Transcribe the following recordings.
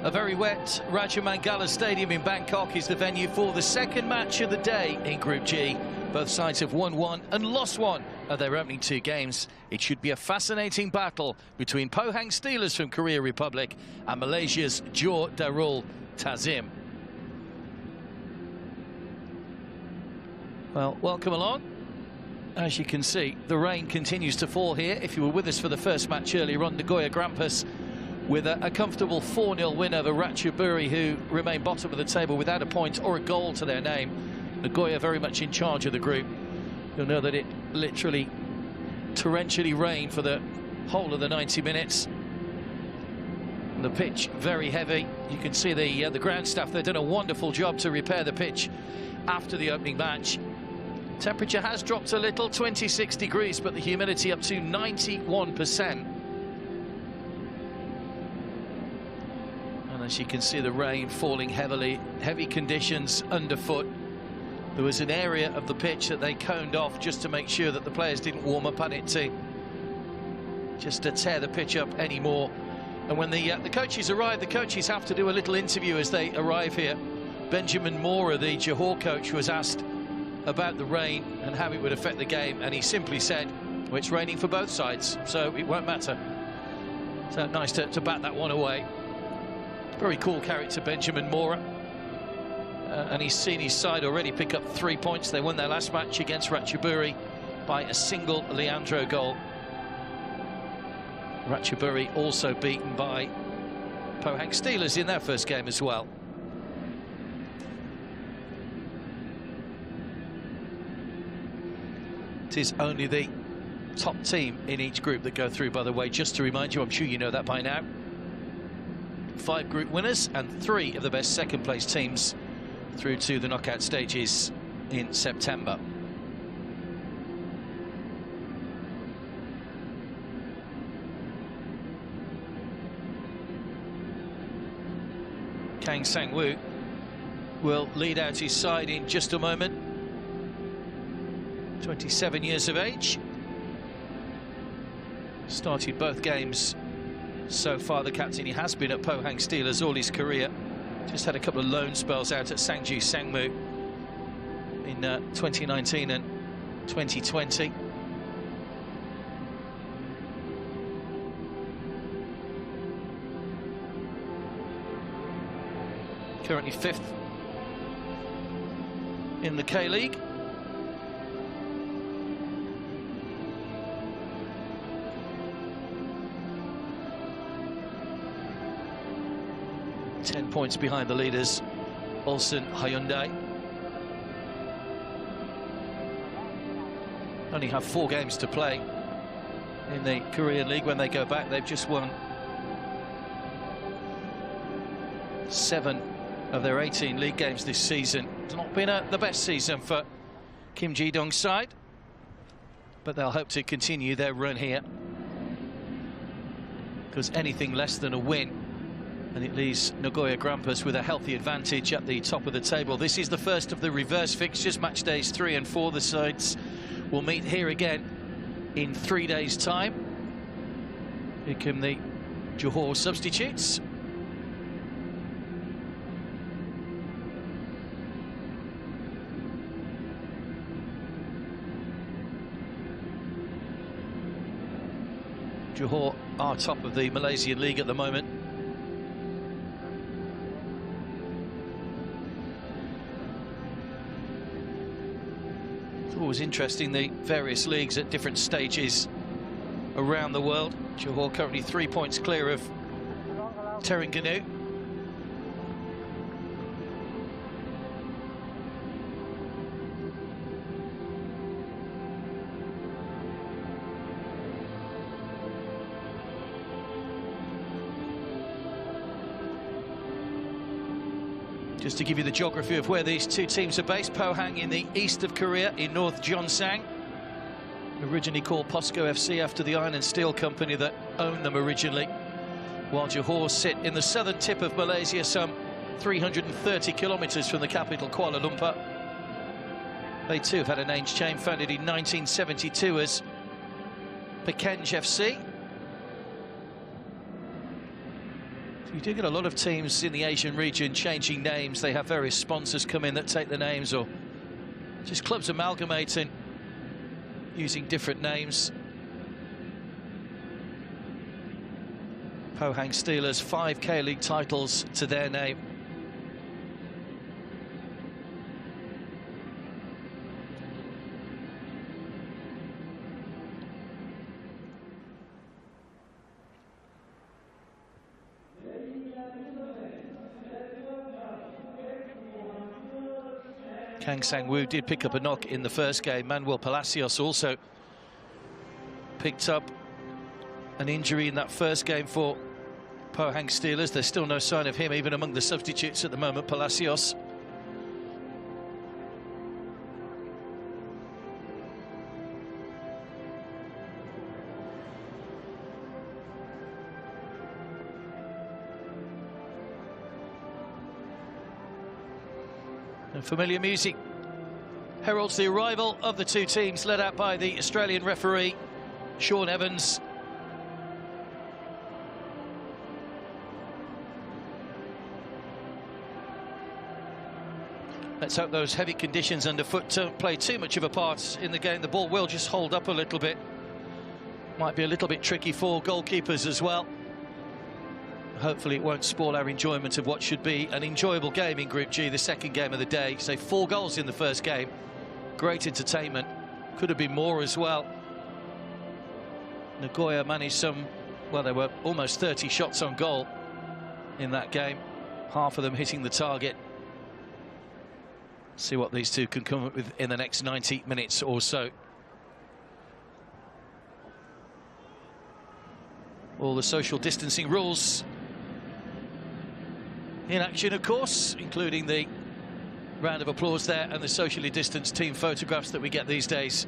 A very wet Raja Mangala Stadium in Bangkok is the venue for the second match of the day in Group G. Both sides have won one and lost one of their opening two games. It should be a fascinating battle between Pohang Steelers from Korea Republic and Malaysia's Johor Darul Tazim. Well, welcome along. As you can see, the rain continues to fall here. If you were with us for the first match earlier on, Nagoya Grampus with a comfortable 4-0 win over Ratchaburi, who remain bottom of the table without a point or a goal to their name. Nagoya very much in charge of the group. You'll know that it literally torrentially rained for the whole of the 90 minutes. The pitch very heavy. You can see the ground staff, they've done a wonderful job to repair the pitch after the opening match. Temperature has dropped a little, 26 degrees, but the humidity up to 91%. And as you can see, the rain falling heavily, heavy conditions underfoot. There was an area of the pitch that they coned off just to make sure that the players didn't warm up on it to tear the pitch up anymore. And when the coaches arrive, the coaches have to do a little interview as they arrive here. Benjamin Mora, the Johor coach, was asked about the rain and how it would affect the game, and he simply said, well, it's raining for both sides, so it won't matter. So nice to bat that one away. Very cool character, Benjamin Mora. And he's seen his side already pick up 3 points. They won their last match against Ratchaburi by a single Leandro goal. Ratchaburi also beaten by Pohang Steelers in their first game as well. It is only the top team in each group that go through, by the way, just to remind you, I'm sure you know that by now. 5 group winners and 3 of the best second place teams through to the knockout stages in September. Kang Sang-woo will lead out his side in just a moment. 27 years of age. Started both games so far. The captain, he has been at Pohang Steelers all his career. Just had a couple of loan spells out at Sangju Sangmu in 2019 and 2020. Currently 5th in the K-League. Ten points behind the leaders, Ulsan Hyundai. Only have 4 games to play in the Korean League. When they go back, they've just won 7 of their 18 league games this season. It's not been the best season for Kim Ji-dong's side, but they'll hope to continue their run here, because anything less than a win and it leaves Nagoya Grampus with a healthy advantage at the top of the table. This is the first of the reverse fixtures, match days 3 and 4. The sides will meet here again in 3 days' time. Here come the Johor substitutes. Johor are top of the Malaysian League at the moment. It's always interesting, the various leagues at different stages around the world. Johor currently 3 points clear of Terengganu. Just to give you the geography of where these two teams are based, Pohang in the east of Korea, in North Gyeongsang. Originally called POSCO FC after the iron and steel company that owned them originally. While Johor sit in the southern tip of Malaysia, some 330 kilometres from the capital, Kuala Lumpur. They too have had a name change, founded in 1972 as Pekenj FC. You do get a lot of teams in the Asian region changing names. They have various sponsors come in that take the names, or just clubs amalgamating using different names. Pohang Steelers, 5 K-League titles to their name. Kang Sang-woo did pick up a knock in the first game. Manuel Palacios also picked up an injury in that first game for Pohang Steelers. There's still no sign of him, even among the substitutes at the moment, Palacios. And familiar music heralds the arrival of the two teams, led out by the Australian referee, Sean Evans. Let's hope those heavy conditions underfoot don't play too much of a part in the game. The ball will just hold up a little bit. Might be a little bit tricky for goalkeepers as well. Hopefully it won't spoil our enjoyment of what should be an enjoyable game in Group G, the second game of the day. Say 4 goals in the first game. Great entertainment. Could have been more as well. Nagoya managed some, well, there were almost 30 shots on goal in that game. Half of them hitting the target. See what these two can come up with in the next 90 minutes or so. All the social distancing rules in action, of course, including the round of applause there and the socially distanced team photographs that we get these days.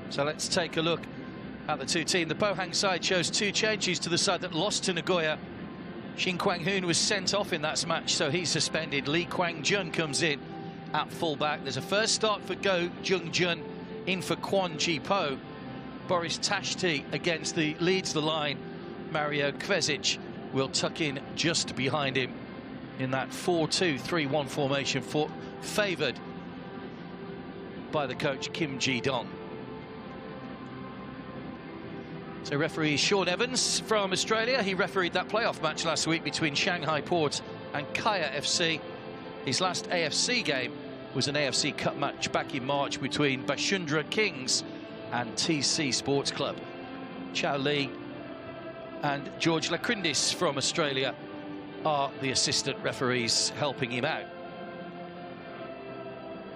So let's take a look at the two teams. The Pohang side shows 2 changes to the side that lost to Nagoya. Shin Kwang-hoon was sent off in that match, so he's suspended. Lee Kwang-jun comes in at full-back. There's a first start for Go Jung-jun, in for Kwon Ji-po. Boris Tashti leads the line. Mario Kvezic will tuck in just behind him in that 4-2-3-1 formation, favoured by the coach Kim Ji-dong. So referee Sean Evans from Australia. He refereed that playoff match last week between Shanghai Port and Kaya FC. His last AFC game was an AFC Cup match back in March between Bashundra Kings and TC Sports Club. Chow Lee and George Lakrindis from Australia are the assistant referees helping him out.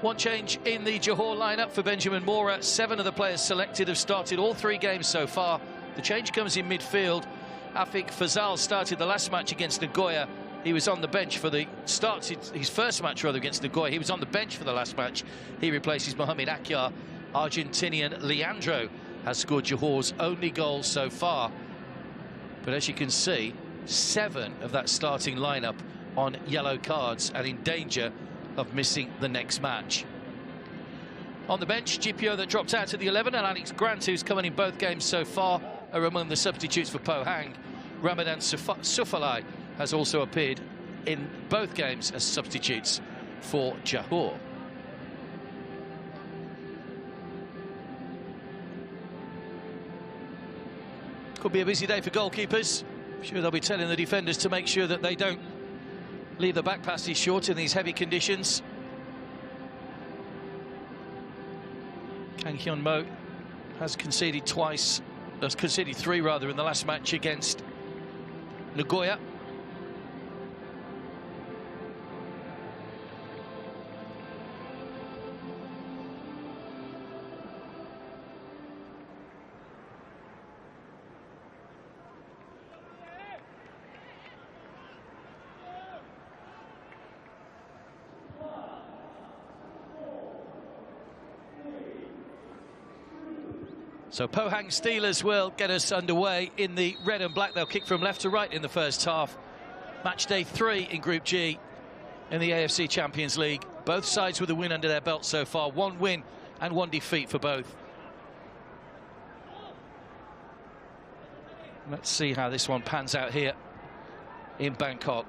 One change in the Johor lineup for Benjamin Mora. 7 of the players selected have started all 3 games so far. The change comes in midfield. Afik Fazal started the last match against Nagoya. He was on the bench for his first match rather against Nagoya. He was on the bench for the last match. He replaces Mohamed Akyar. Argentinian Leandro has scored Johor's only goal so far. But as you can see, 7 of that starting lineup on yellow cards and in danger of missing the next match. On the bench, Gipio that dropped out at the 11 and Alex Grant, who's come in both games so far, are among the substitutes for Pohang. Ramadan Sufalai has also appeared in both games as substitutes for Johor. Could be a busy day for goalkeepers. I'm sure they'll be telling the defenders to make sure that they don't leave the back passes short in these heavy conditions. Kang Hyun-mo has conceded 3 rather in the last match against Nagoya. So Pohang Steelers will get us underway in the red and black. They'll kick from left to right in the first half. Match day 3 in Group G. in the AFC Champions League. Both sides with a win under their belt so far. 1 win and 1 defeat for both. Let's see how this one pans out here in Bangkok.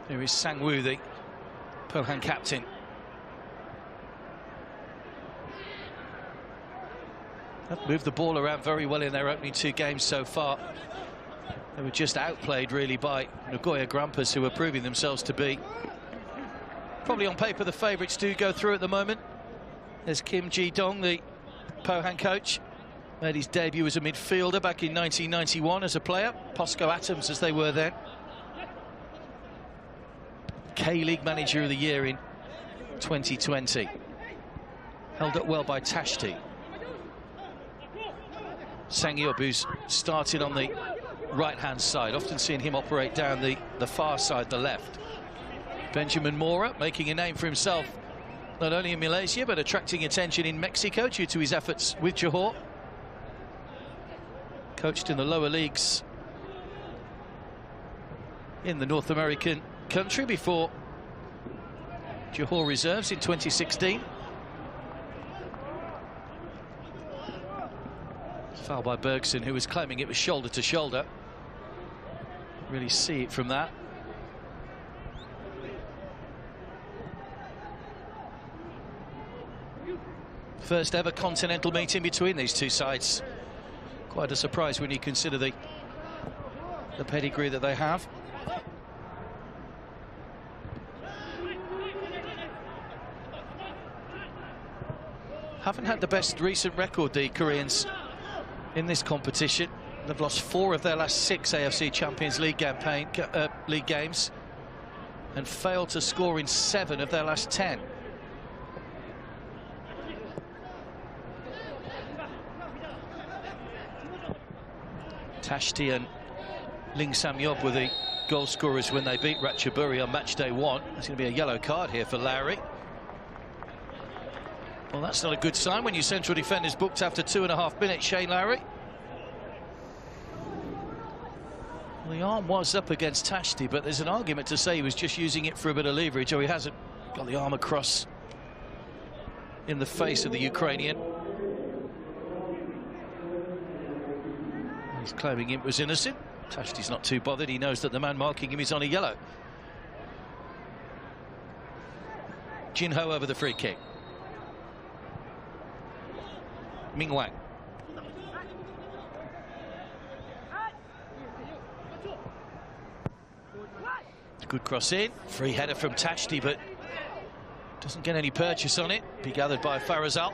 Here is Sang-woo, the Pohang captain. They've moved the ball around very well in their opening 2 games so far. They were just outplayed really by Nagoya Grampus, who are proving themselves to be probably on paper the favourites to go through at the moment. There's Kim Ji-dong, the Pohang coach. Made his debut as a midfielder back in 1991 as a player. POSCO Atoms as they were then. K-League Manager of the Year in 2020. Held up well by Tashti. Sang-yeob, who's started on the right-hand side, often seeing him operate down the far side, the left. Benjamin Mora making a name for himself, not only in Malaysia, but attracting attention in Mexico due to his efforts with Johor. Coached in the lower leagues in the North American country before Johor reserves in 2016. Foul by Bergson, who was claiming it was shoulder to shoulder. Really see it from that. First ever continental meeting between these two sides. Quite a surprise when you consider the pedigree that they have. Haven't had the best recent record, the Koreans, in this competition. They've lost 4 of their last 6 AFC Champions League games and failed to score in 7 of their last 10. Tashti and Ling Sam-yeob were the goal scorers when they beat Ratchaburi on match day 1. There's going to be a yellow card here for Lowry. Well, that's not a good sign when your central defender's booked after 2.5 minutes, Shane Lowry. Well, the arm was up against Tashti, but there's an argument to say he was just using it for a bit of leverage, or he hasn't got the arm across in the face of the Ukrainian. He's claiming it was innocent. Tashti's not too bothered. He knows that the man marking him is on a yellow. Jin-ho over the free kick. Ming Wang. Good cross in. Free header from Tashti, but doesn't get any purchase on it. Be gathered by Farazal.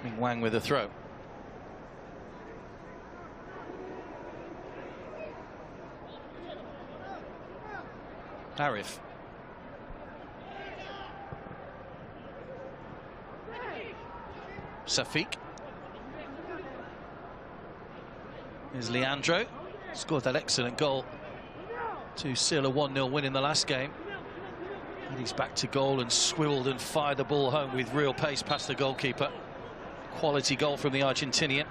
Ming Wang with a throw. Arif. Safiq. Here's Leandro. Scored that excellent goal to seal a 1-0 win in the last game. And he's back to goal and swiveled and fired the ball home with real pace past the goalkeeper. Quality goal from the Argentinian.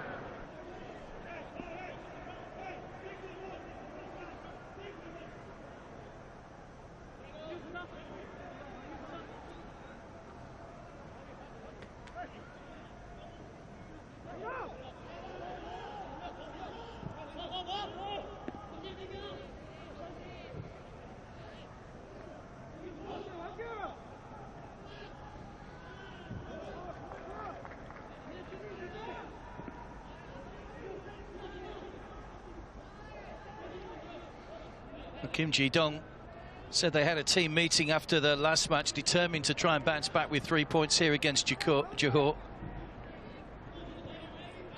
Kim Ji-dong said they had a team meeting after the last match, determined to try and bounce back with 3 points here against Johor.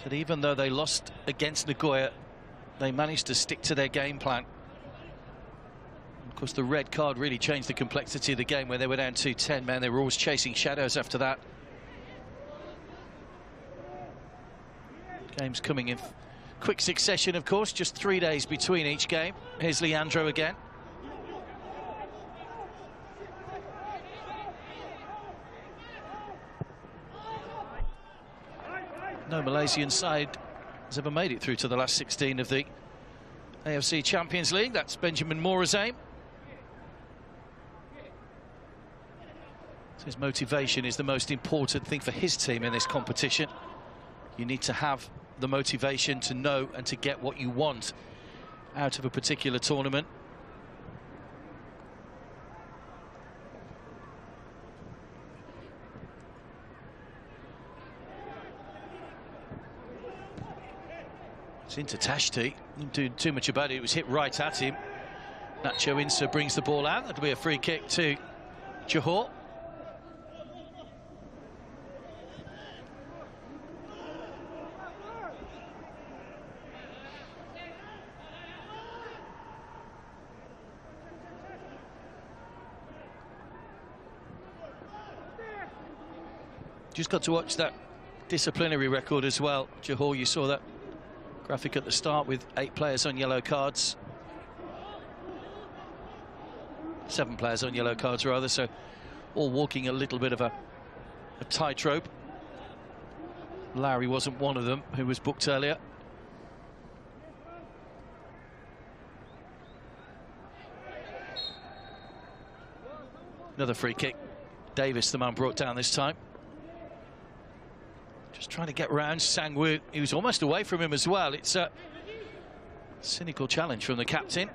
Said even though they lost against Nagoya, they managed to stick to their game plan. Of course, the red card really changed the complexity of the game when they were down 2-10 men. They were always chasing shadows after that. Games coming in quick succession, of course, just 3 days between each game. Here's Leandro again. No Malaysian side has ever made it through to the last 16 of the AFC Champions League. That's Benjamin Mora's aim. So his motivation is the most important thing for his team in this competition. You need to have the motivation to know and to get what you want out of a particular tournament. It's into Tashti. Didn't do too much about it. It was hit right at him. Nacho Insa brings the ball out. That'll be a free kick to Johor. Just got to watch that disciplinary record as well. Johor, you saw that graphic at the start with 8 players on yellow cards. 7 players on yellow cards rather, so all walking a little bit of a tightrope. Lowry wasn't one of them, who was booked earlier. Another free kick. Davis, the man brought down this time. Just trying to get round Sang-woo. He was almost away from him as well. It's a cynical challenge from the captain.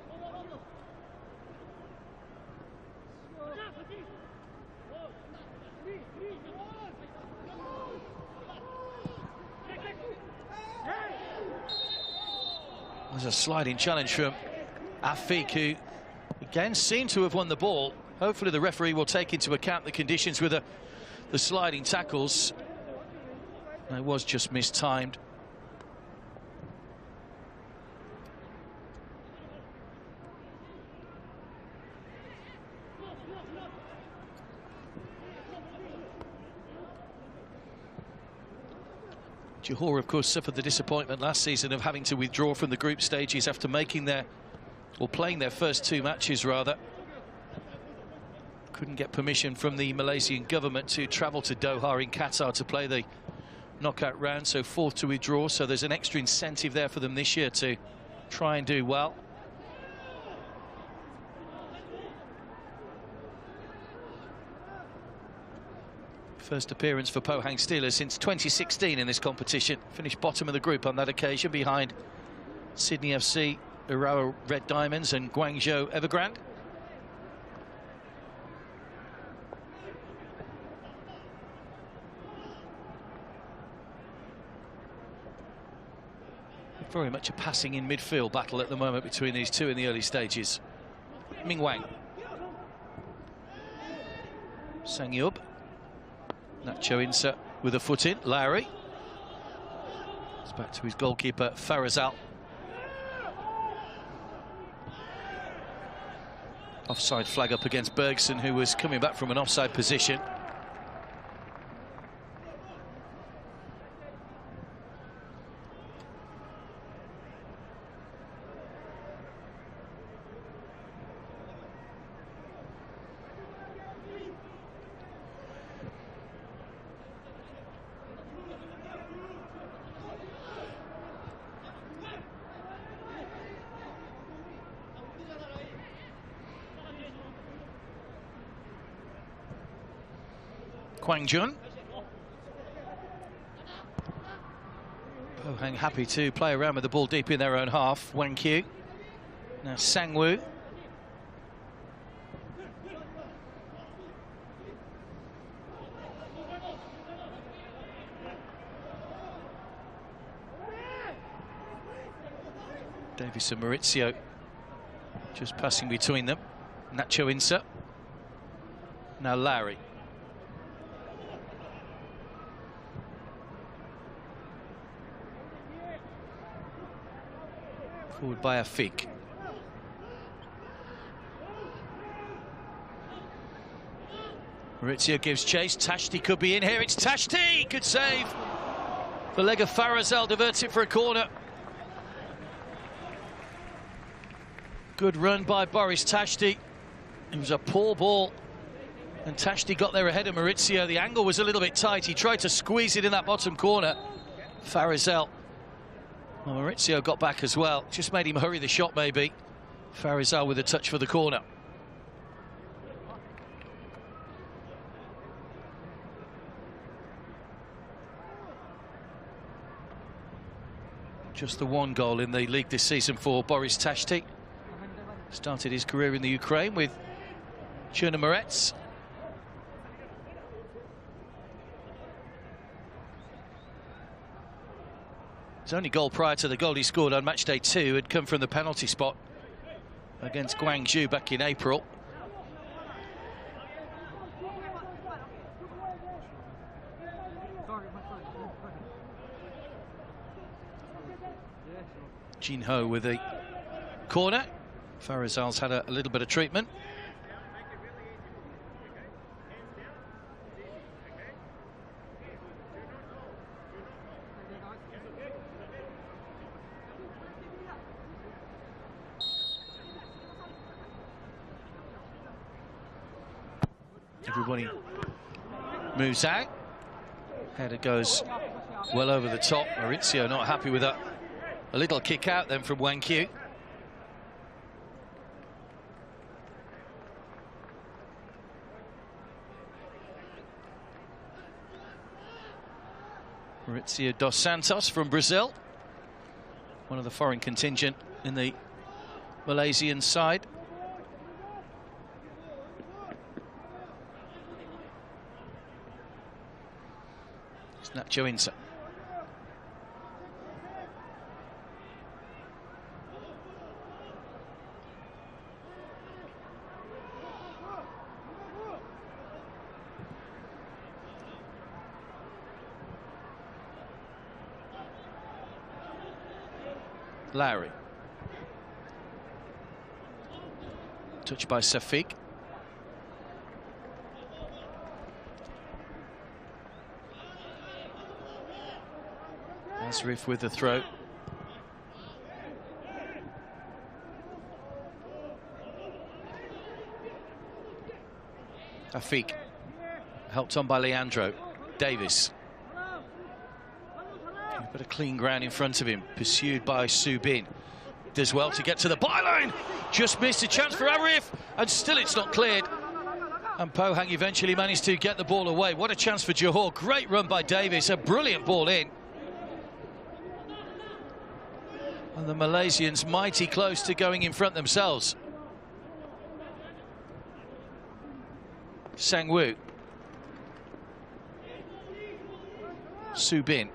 There's a sliding challenge from Afik, who again seemed to have won the ball. Hopefully the referee will take into account the conditions with the sliding tackles. It was just mistimed. Johor, of course, suffered the disappointment last season of having to withdraw from the group stages after making playing their first 2 matches rather. Couldn't get permission from the Malaysian government to travel to Doha in Qatar to play the knockout round, so forced to withdraw. So there's an extra incentive there for them this year to try and do well. First appearance for Pohang Steelers since 2016 in this competition. Finished bottom of the group on that occasion behind Sydney FC, Urawa Red Diamonds and Guangzhou Evergrande. Very much a passing in midfield battle at the moment between these two in the early stages. Ming Wang. Sang-yub. Nacho Insa with a foot in. Lowry. It's back to his goalkeeper, Farazal. Offside flag up against Bergson, who was coming back from an offside position. Kwang Jun. Pohang happy to play around with the ball deep in their own half. Wang Q. Now Sang-woo. Davis and Maurizio Just passing between them. Nacho Insa. Now Larry. Forward by Afik. Maurizio gives chase. Tashti could be in here. It's Tashti! Good save. The leg of Farazal diverts it for a corner. Good run by Boris Tashti. It was a poor ball. And Tashti got there ahead of Maurizio. The angle was a little bit tight. He tried to squeeze it in that bottom corner. Farazal. Well, Maurizio got back as well. Just made him hurry the shot, maybe. Farazal with a touch for the corner. Just the one goal in the league this season for Boris Tashti. Started his career in the Ukraine with Chernomorets. His only goal prior to the goal he scored on match day 2 had come from the penalty spot against Gwangju back in April. Jinho with a corner. Farazal's had a little bit of treatment. Everybody moves out. Header goes well over the top. Maurizio not happy with that. A little kick out then from Wang Q. Maurizio dos Santos from Brazil. One of the foreign contingent in the Malaysian side. It's Nacho Insa. Larry. Touched by Safik. Asrif with the throw. Afik. Helped on by Leandro. Davis. A bit of clean ground in front of him, pursued by Subin. Does well to get to the byline. Just missed a chance for Arif, and still it's not cleared. And Pohang eventually managed to get the ball away. What a chance for Johor. Great run by Davis, a brilliant ball in. And the Malaysians mighty close to going in front themselves. Sangwoo. Subin.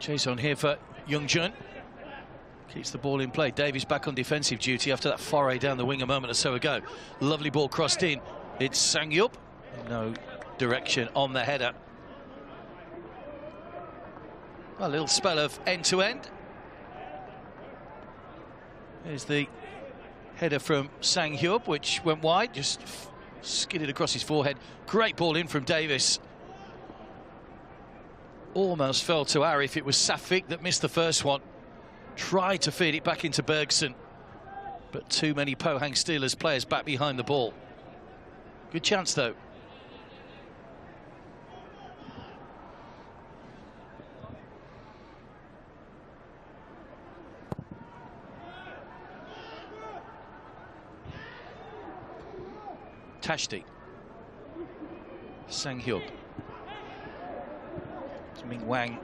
Chase on here for Youngjun. Keeps the ball in play. Davies back on defensive duty after that foray down the wing a moment or so ago. Lovely ball crossed in. It's Sangyup. No direction on the header. A little spell of end-to-end. There's the header from Sang-hyub, which went wide, just skidded across his forehead. Great ball in from Davis. Almost fell to Arif. It was Safik that missed the first one. Tried to feed it back into Bergson, but too many Pohang Steelers players back behind the ball. Good chance, though. Tashti. Sang-hyub. Ming Wang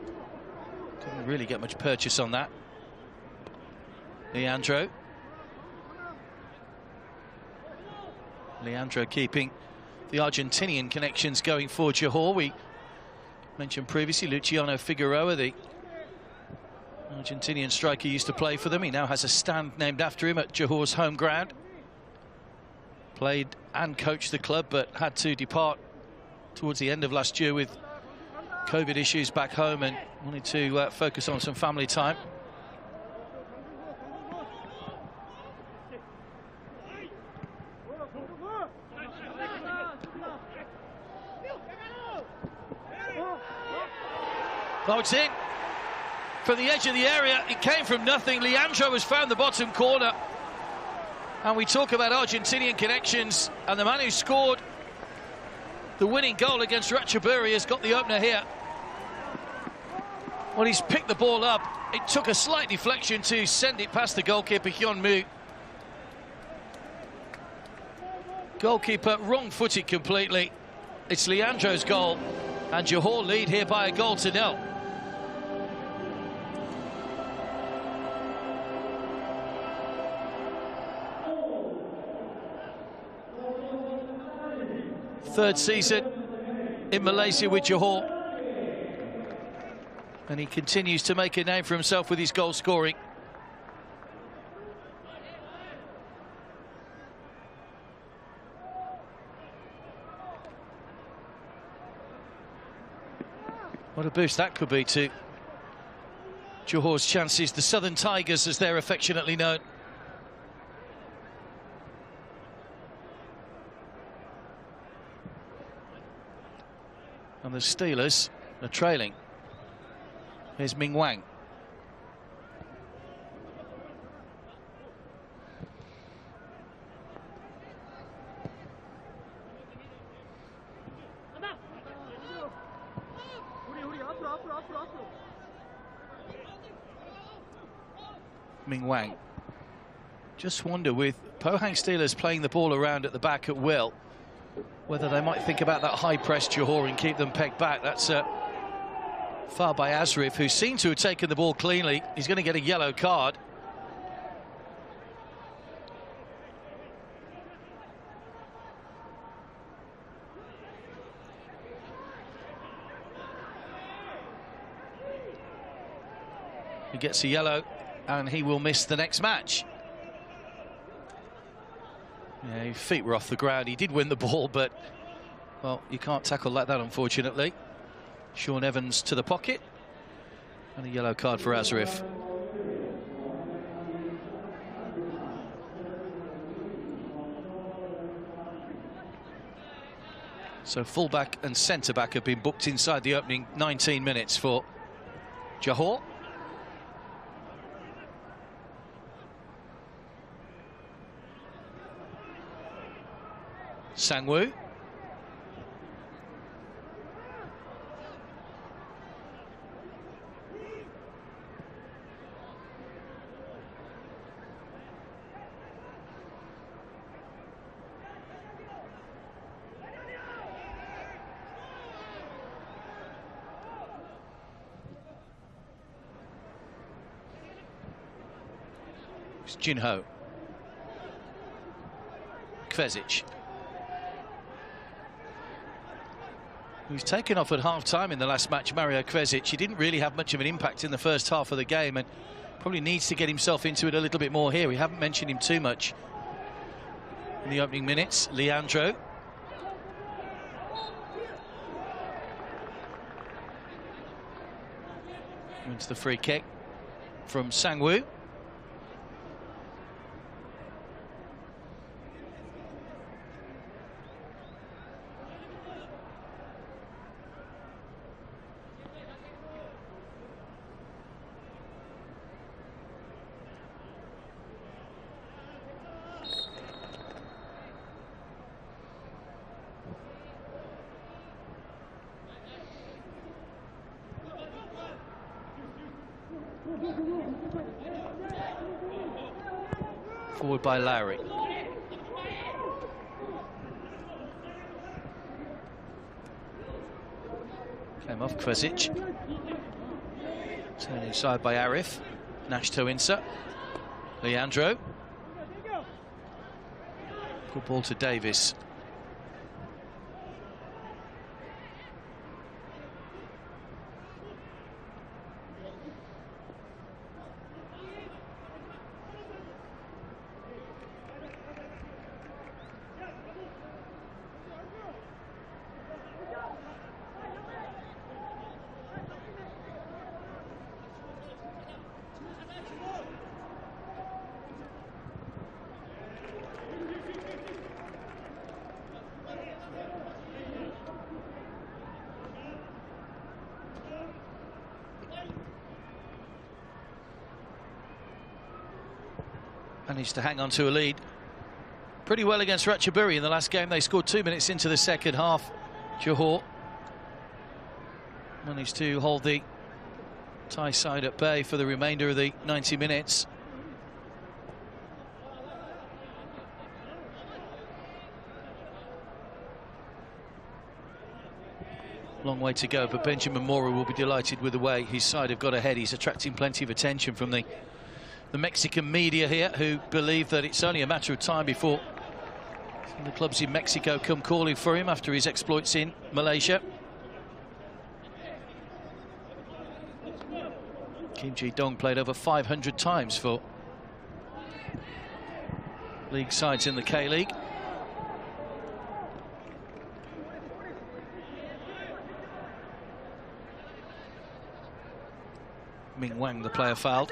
couldn't really get much purchase on that. Leandro keeping the Argentinian connections going for Johor. We mentioned previously Luciano Figueroa, the Argentinian striker, used to play for them. He now has a stand named after him at Johor's home ground. Played and coached the club, but had to depart towards the end of last year with COVID issues back home and wanted to focus on some family time. Oh, it's in from the edge of the area. It came from nothing. Leandro has found the bottom corner. And we talk about Argentinian connections, and the man who scored the winning goal against Ratchaburi has got the opener here. Well, he's picked the ball up. It took a slight deflection to send it past the goalkeeper, Hyun Moo. Goalkeeper wrong-footed completely. It's Leandro's goal, and Johor lead here by a goal to nil. Third season in Malaysia with Johor, and he continues to make a name for himself with his goal scoring. What a boost that could be to Johor's chances, the Southern Tigers as they're affectionately known. And the Steelers are trailing. Here's Ming Wang. Ming Wang. Just wonder, with Pohang Steelers playing the ball around at the back at will, whether they might think about that high press Johor and keep them pegged back. That's foul by Asrif, who seemed to have taken the ball cleanly. He's going to get a yellow card. He gets a yellow and he will miss the next match. Yeah, his feet were off the ground. He did win the ball, but, well, you can't tackle like that, unfortunately. Sean Evans to the pocket. And a yellow card for Asrif. So fullback and centre-back have been booked inside the opening 19 minutes for Johor. Sangwoo. It's Jinho. Kvezic. He was taken off at half-time in the last match, Mario Kvezic. He didn't really have much of an impact in the first half of the game and probably needs to get himself into it a little bit more here. We haven't mentioned him too much in the opening minutes. Leandro. Into the free kick from Sangwoo. Forward by Lowry. Came of Kvesic. Turned inside by Arif. Nashto Insa. Leandro. Good ball to Davis. Managed to hang on to a lead pretty well against Ratchaburi in the last game. They scored 2 minutes into the second half. Johor managed to hold the Thai side at bay for the remainder of the 90 minutes. Long way to go, but Benjamin Mora will be delighted with the way his side have got ahead. He's attracting plenty of attention from the Mexican media here, who believe that it's only a matter of time before the clubs in Mexico come calling for him after his exploits in Malaysia. Kim Ji-dong played over 500 times for league sides in the K-League. Ming Wang, the player, fouled.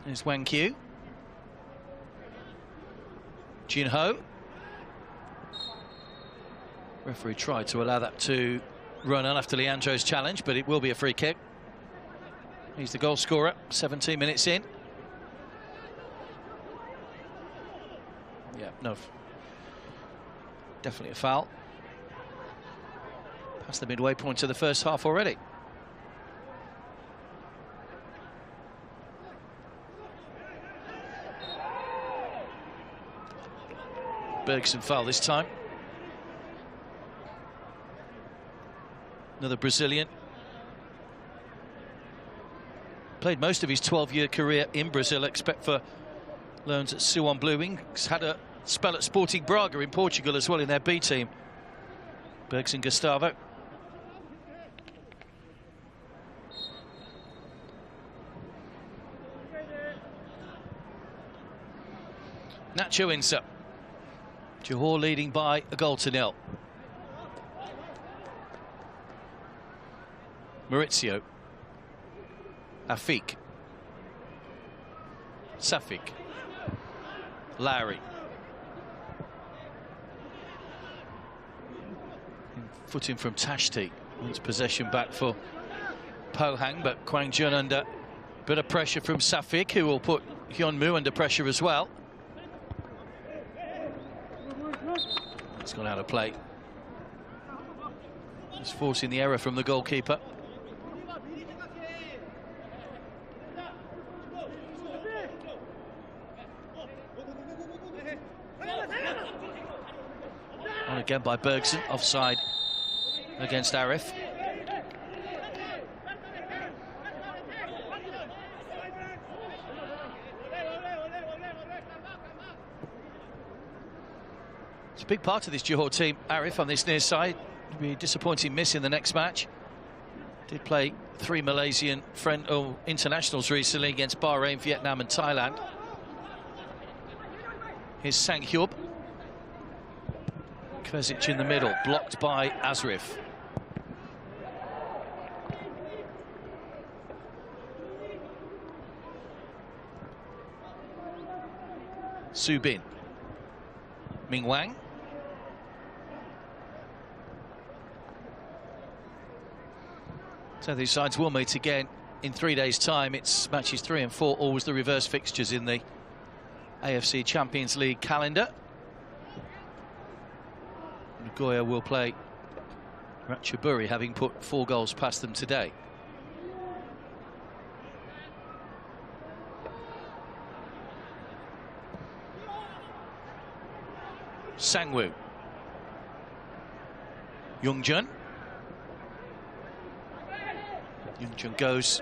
There's Wang Q. Jin Ho. Referee tried to allow that to run on after Leandro's challenge, but it will be a free kick. He's the goal scorer, 17 minutes in. Yeah, no. Definitely a foul. Past the midway point of the first half already. Bergson foul this time. Another Brazilian. Played most of his 12-year career in Brazil, except for loans at Suwon Blue Wings. Had a spell at Sporting Braga in Portugal as well in their B team. Bergson Gustavo. Nacho Insa. Johor leading by a goal to nil. Maurizio. Afik. Safik. Lowry. Footing from Tashti. Wants possession back for Pohang, but Kwang Jun under a bit of pressure from Safik, who will put Hyun Moo under pressure as well. It's gone out of play. Just forcing the error from the goalkeeper. On again by Bergson, offside against Arif. It's a big part of this Johor team, Arif, on this near side. It'll be a disappointing miss in the next match. Did play 3 Malaysian internationals recently against Bahrain, Vietnam and Thailand. Here's Sang Hyub. Kvesic in the middle, blocked by Azrif. Subin. Ming Wang. So these sides will meet again in 3 days' time. It's matches 3 and 4, always the reverse fixtures in the AFC Champions League calendar. Nagoya will play Ratchaburi, having put 4 goals past them today. Sangwoo. Youngjun. Youngjun goes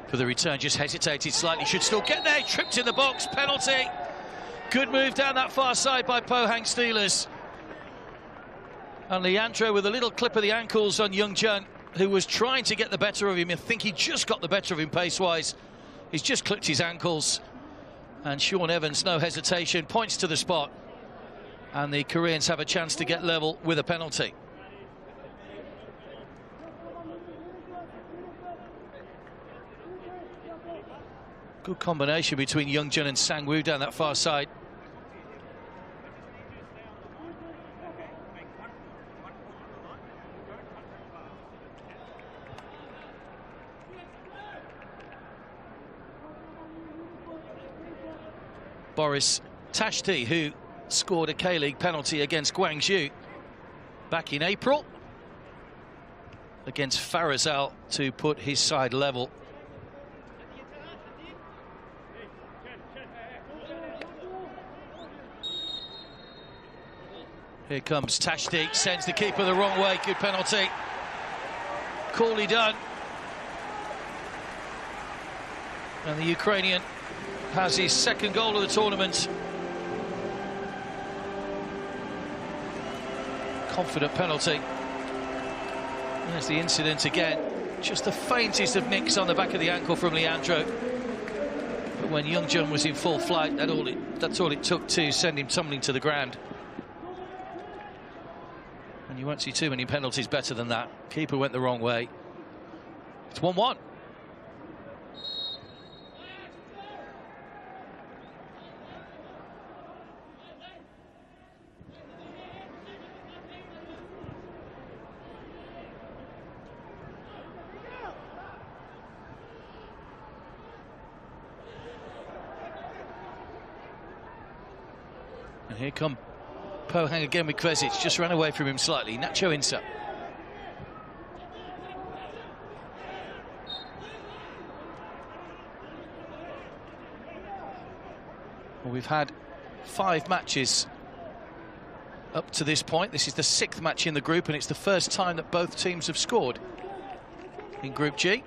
for the return, just hesitated slightly, should still get there, tripped in the box, penalty. Good move down that far side by Pohang Steelers. And Leandro with a little clip of the ankles on Youngjun, who was trying to get the better of him. I think he just got the better of him pace-wise. He's just clipped his ankles. And Sean Evans, no hesitation, points to the spot. And the Koreans have a chance to get level with a penalty. Good combination between Youngjun and Sangwoo down that far side. Boris Tashti, who scored a K-League penalty against Guangzhou back in April against Farazal to put his side level. Here comes Tashti, sends the keeper the wrong way. Good penalty. Coolly done. And the Ukrainian has his second goal of the tournament. Confident penalty. There's the incident again. Just the faintest of nicks on the back of the ankle from Leandro. But when Youngjun was in full flight, that's all it took to send him tumbling to the ground. And you won't see too many penalties better than that. Keeper went the wrong way. It's 1-1. And here come Pohang again with Kvesic, just ran away from him slightly. Nacho Insa. Well, we've had 5 matches up to this point. This is the 6th match in the group, and it's the first time that both teams have scored in Group G.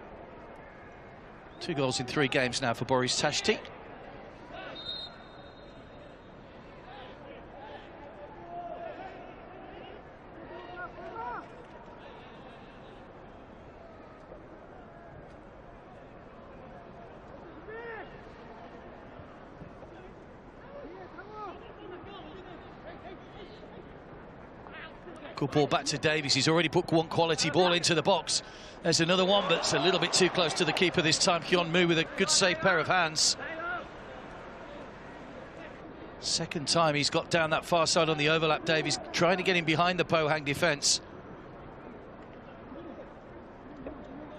2 goals in 3 games now for Boris Tashti. Good ball back to Davies. He's already put one quality ball into the box. There's another one, but it's a little bit too close to the keeper this time. Hyun Moo with a good safe pair of hands. Second time he's got down that far side on the overlap. Davies trying to get him behind the Pohang defence.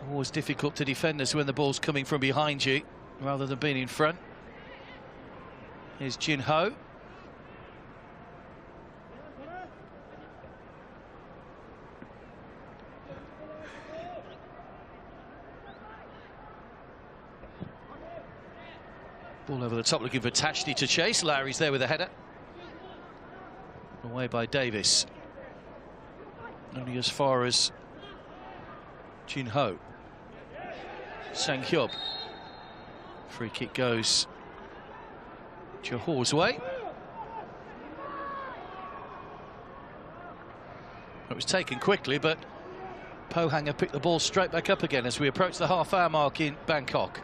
Always difficult to defend us when the ball's coming from behind you rather than being in front. Here's Jin Ho. Ball over the top looking for Tashti to chase. Lowry's there with a header. Away by Davis. Only as far as Jin Ho. Sang Hyub. Free kick goes Johor's way. It was taken quickly, but Pohang have picked the ball straight back up again as we approach the half-hour mark in Bangkok.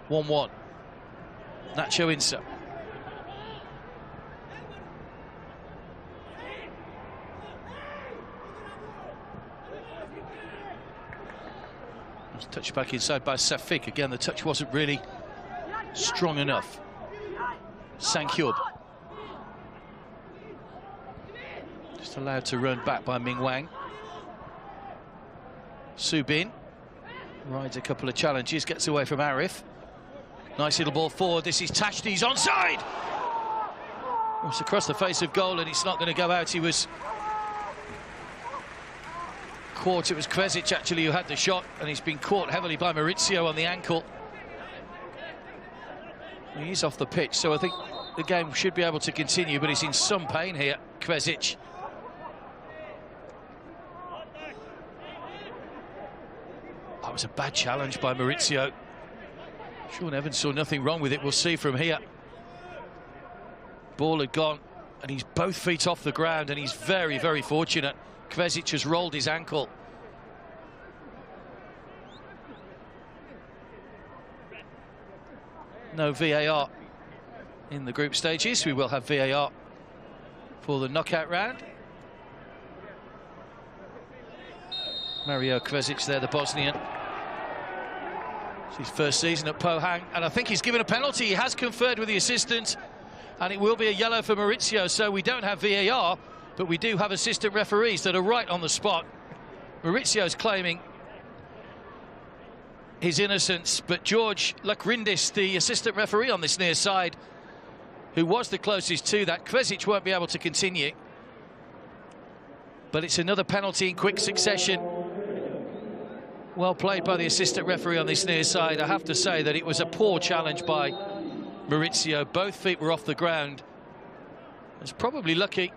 1-1. Nacho Insa. Touched back inside by Safik. Again, the touch wasn't really strong enough. Sang Hyub. Just allowed to run back by Ming Wang. Su Bin rides a couple of challenges, gets away from Arif. Nice little ball forward. This is Tashti's onside. It's across the face of goal, and it's not going to go out. He was caught. It was Kvesic actually who had the shot, and he's been caught heavily by Maurizio on the ankle. He's off the pitch, so I think the game should be able to continue, but he's in some pain here, Kvesic. That was a bad challenge by Maurizio. Sean Evans saw nothing wrong with it. We'll see from here. Ball had gone, and he's both feet off the ground, and he's very, very fortunate. Kvesic has rolled his ankle. No VAR in the group stages. We will have VAR for the knockout round. Mario Kvesic there, the Bosnian. It's his first season at Pohang, and I think he's given a penalty. He has conferred with the assistant, and it will be a yellow for Maurizio. So we don't have VAR, but we do have assistant referees that are right on the spot. Maurizio's claiming his innocence, but George Lakrindis, the assistant referee on this near side, who was the closest to that, Kvesic won't be able to continue. But it's another penalty in quick succession. Well played by the assistant referee on this near side. I have to say that it was a poor challenge by Maurizio. Both feet were off the ground. He was probably lucky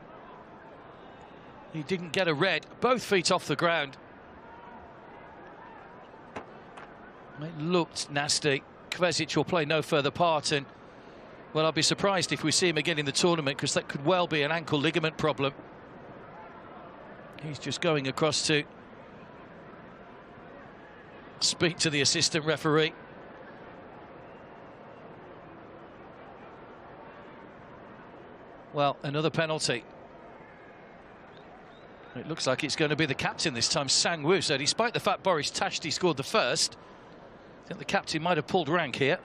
he didn't get a red. Both feet off the ground. It looked nasty. Kvesic will play no further part, and well, I'll be surprised if we see him again in the tournament, because that could well be an ankle ligament problem. He's just going across to speak to the assistant referee. Well, another penalty. It looks like it's going to be the captain this time, Sang Woo. So despite the fact Boris Tashti scored the first, I think the captain might have pulled rank here.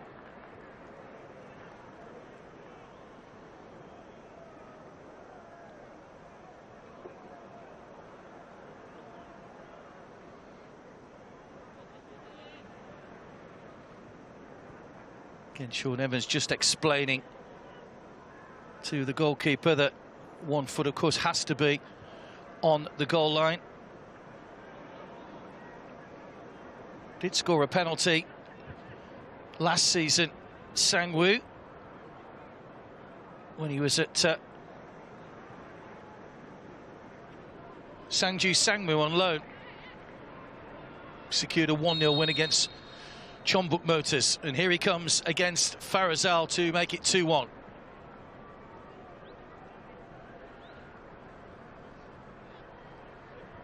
Again, Sean Evans just explaining to the goalkeeper that 1 foot, of course, has to be on the goal line. Did score a penalty last season, Sang Woo, when he was at Sangju Sangmu on loan. Secured a 1-0 win against Chonbuk Motors, and here he comes against Farazal to make it 2-1.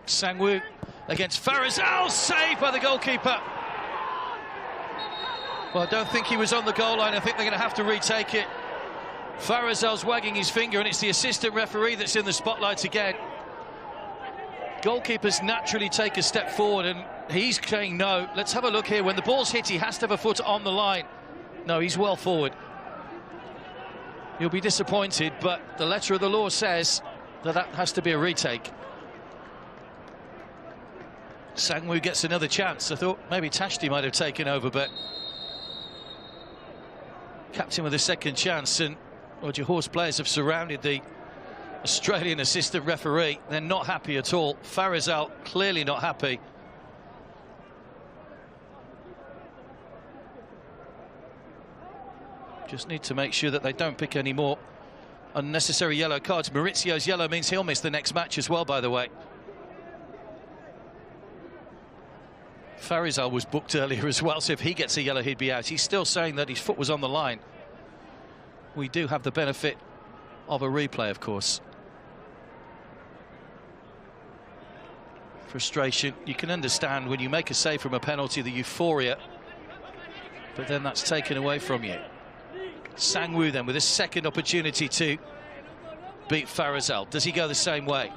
Sang Woo against Farazal, saved by the goalkeeper. Well, I don't think he was on the goal line. I think they're going to have to retake it. Farazal's wagging his finger, and it's the assistant referee that's in the spotlight again. Goalkeepers naturally take a step forward, and he's saying no. Let's have a look here. When the ball's hit, he has to have a foot on the line. No, he's well forward. He'll be disappointed, but the letter of the law says that that has to be a retake. Sang Woo gets another chance. I thought maybe Tashti might have taken over, but captain with a second chance, and well, Johor's players have surrounded the Australian assistant referee. They're not happy at all. Farazal clearly not happy. Just need to make sure that they don't pick any more unnecessary yellow cards. Maurizio's yellow means he'll miss the next match as well, by the way. Farazal was booked earlier as well, so if he gets a yellow, he'd be out. He's still saying that his foot was on the line. We do have the benefit of a replay, of course. Frustration. You can understand when you make a save from a penalty, the euphoria, but then that's taken away from you. Sang Woo then with a second opportunity to beat Farazal. Does he go the same way?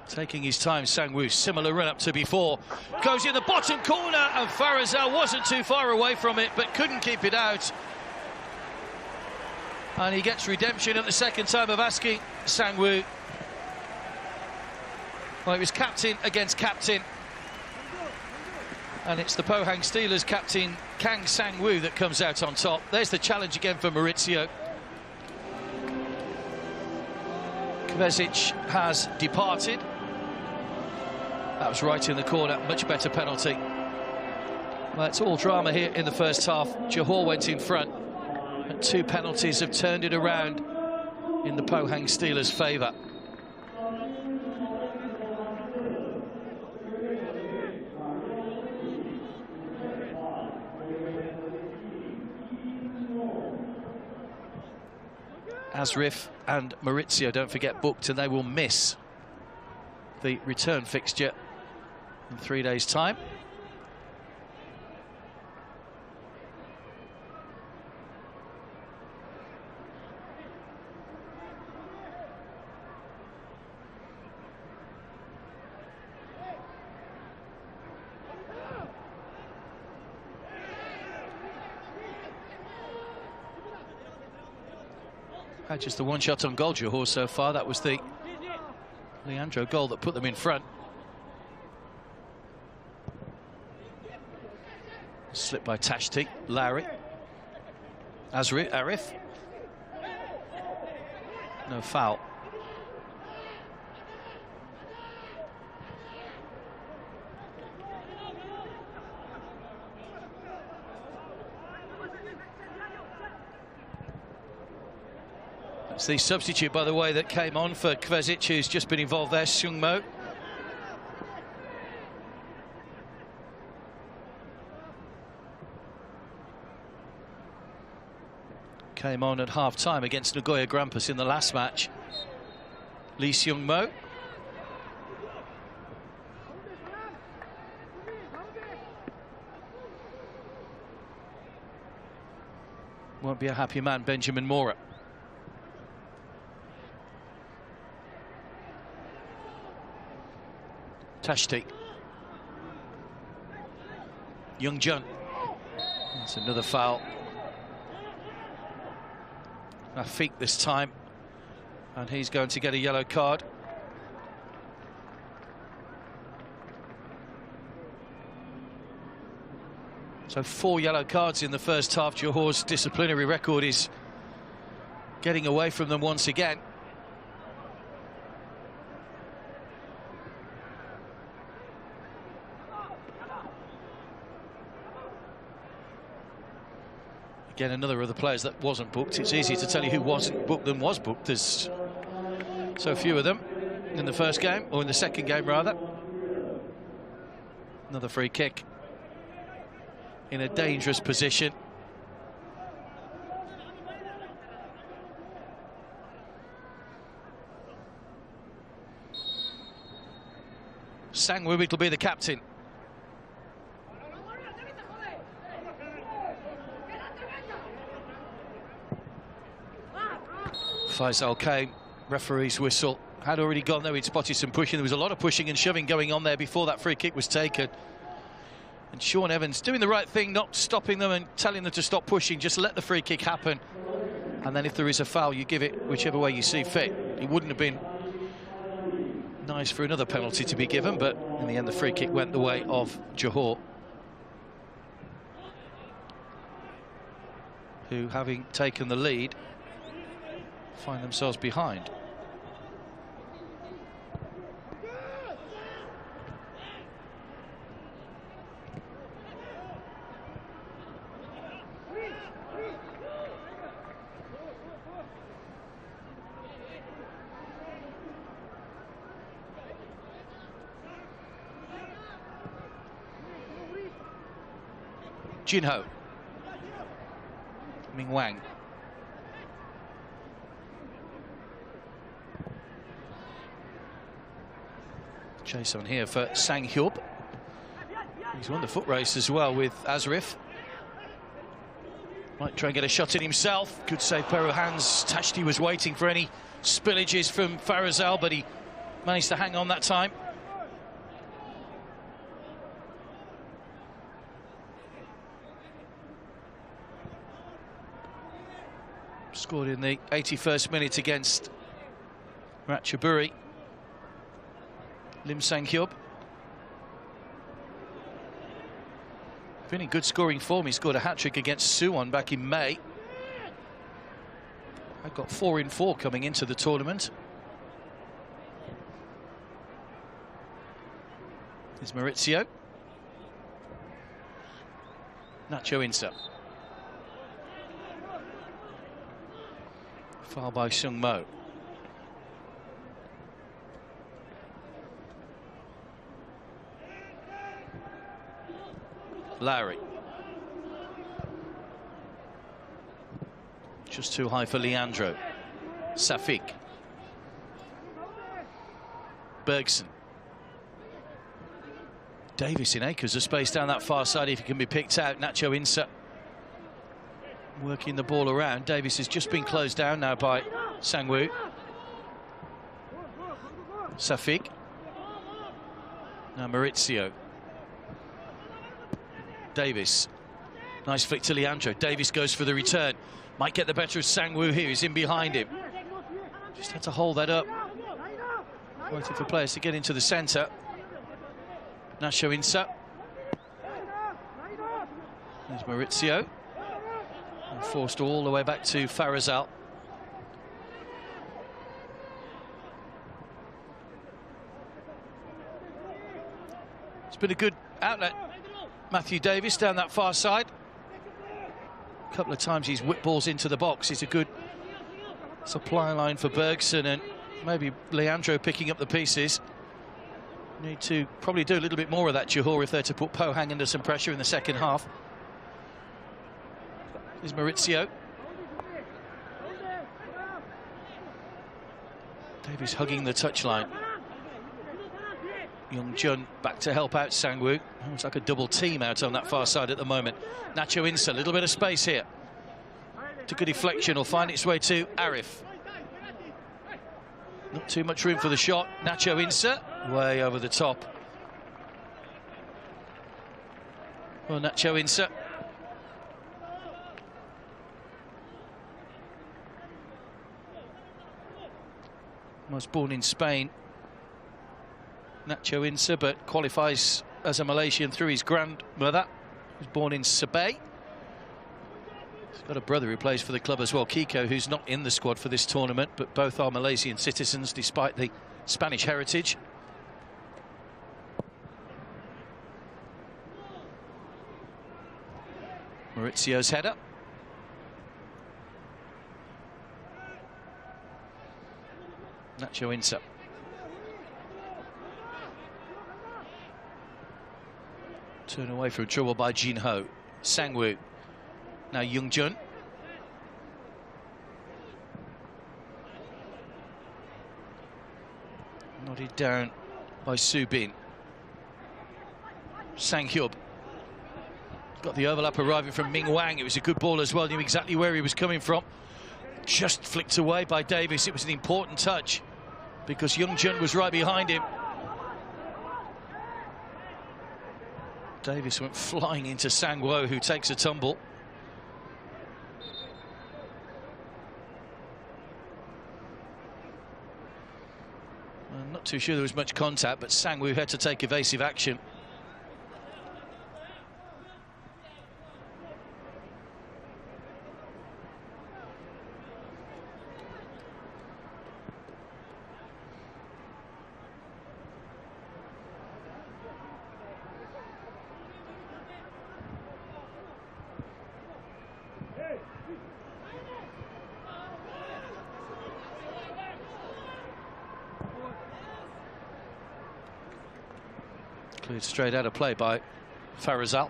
Taking his time, Sang Woo, similar run up to before. Goes in the bottom corner, and Farazal wasn't too far away from it, but couldn't keep it out. And he gets redemption at the second time of asking, Sang Woo. Well, it was captain against captain. And it's the Pohang Steelers captain, Kang Sang Woo, that comes out on top. There's the challenge again for Maurizio. Kvesic has departed. That was right in the corner, much better penalty. Well, it's all drama here in the first half. Johor went in front, and 2 penalties have turned it around in the Pohang Steelers' favour. Asrif and Maurizio, don't forget, booked, and they will miss the return fixture in 3 days' time. Had just the 1 shot on goal, Johor, so far. That was the Leandro goal that put them in front. Slipped by Tashti, Larry, Arif. No foul. It's the substitute, by the way, that came on for Kvesic, who's just been involved there, Seung Mo. Came on at half-time against Nagoya Grampus in the last match. Lee Seung Mo. Won't be a happy man, Benjamin Mora. Tashti. Young Jun. That's another foul. Afik this time, and he's going to get a yellow card. So 4 yellow cards in the first half. Johor's disciplinary record is getting away from them once again. Again, another of the players that wasn't booked. It's easy to tell you who wasn't booked than was booked. There's so few of them in the first game, or in the second game rather. Another free kick in a dangerous position. Sang Wubit will be the captain. Faisal came, referee's whistle had already gone there. He'd spotted some pushing. There was a lot of pushing and shoving going on there before that free kick was taken. And Sean Evans doing the right thing, not stopping them and telling them to stop pushing, just let the free kick happen. And then if there is a foul, you give it whichever way you see fit. It wouldn't have been nice for another penalty to be given, but in the end the free kick went the way of Johor, who, having taken the lead, find themselves behind. Jinho, Ming Wang. Chase on here for Sang Hyub. He's won the foot race as well with Asrif. Might try and get a shot in himself. Good save, pair of hands. Tashti was waiting for any spillages from Farazal, but he managed to hang on that time. Scored in the 81st minute against Ratchaburi. Lim Sang Hyub. Been in good scoring form. He scored a hat-trick against Suwon back in May. I've got 4 in 4 coming into the tournament. Here's Maurizio. Nacho Insa. Foul by Sung Mo. Lowry. Just too high for Leandro. Safik. Bergson. Davis in acres of space down that far side if he can be picked out. Nacho Insa working the ball around. Davis has just been closed down now by Sangwoo. Safik. Now Maurizio. Davis. Nice flick to Leandro. Davis goes for the return. Might get the better of Sangwoo here. He's in behind him. Just had to hold that up. Waiting for players to get into the centre. Nacho Insa. There's Maurizio. And forced all the way back to Farazal. It's been a good outlet. Matthew Davis down that far side. A couple of times he's whipped balls into the box. It's a good supply line for Bergson, and maybe Leandro picking up the pieces. Need to probably do a little bit more of that, Johor, if they're to put Pohang under some pressure in the second half. Here's Maurizio. Davis hugging the touchline. Young Jun back to help out Sangwoo. It's like a double team out on that far side at the moment. Nacho Insa, a little bit of space here. Took a deflection, will find its way to Arif. Not too much room for the shot. Nacho Insa, way over the top. Well, Nacho Insa. Was born in Spain. Nacho Insa, but qualifies as a Malaysian through his grandmother, who's born in Sabah. He's got a brother who plays for the club as well, Kiko, who's not in the squad for this tournament, but both are Malaysian citizens despite the Spanish heritage. Maurizio's header. Nacho Insa. Turn away from trouble by Jin Ho. Sangwoo. Now Young Jun. Nodded down by Su Bin. Sang Hyub. Got the overlap arriving from Ming Wang. It was a good ball as well. Knew exactly where he was coming from. Just flicked away by Davis. It was an important touch because Young Jun was right behind him. Davis went flying into Sangwoo, who takes a tumble. I'm not too sure there was much contact, but Sangwoo had to take evasive action. Cleared straight out of play by Farazal.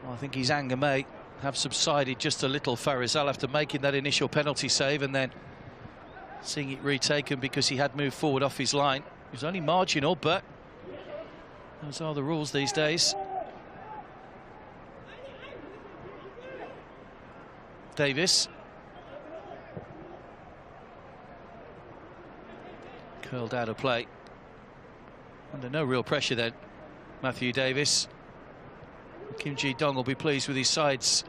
Well, I think his anger may have subsided just a little, Farazal, after making that initial penalty save and then seeing it retaken because he had moved forward off his line. It was only marginal, but those are the rules these days. Davis. Curled out of play. Under no real pressure then, Matthew Davis. Kim Ji-dong will be pleased with his side's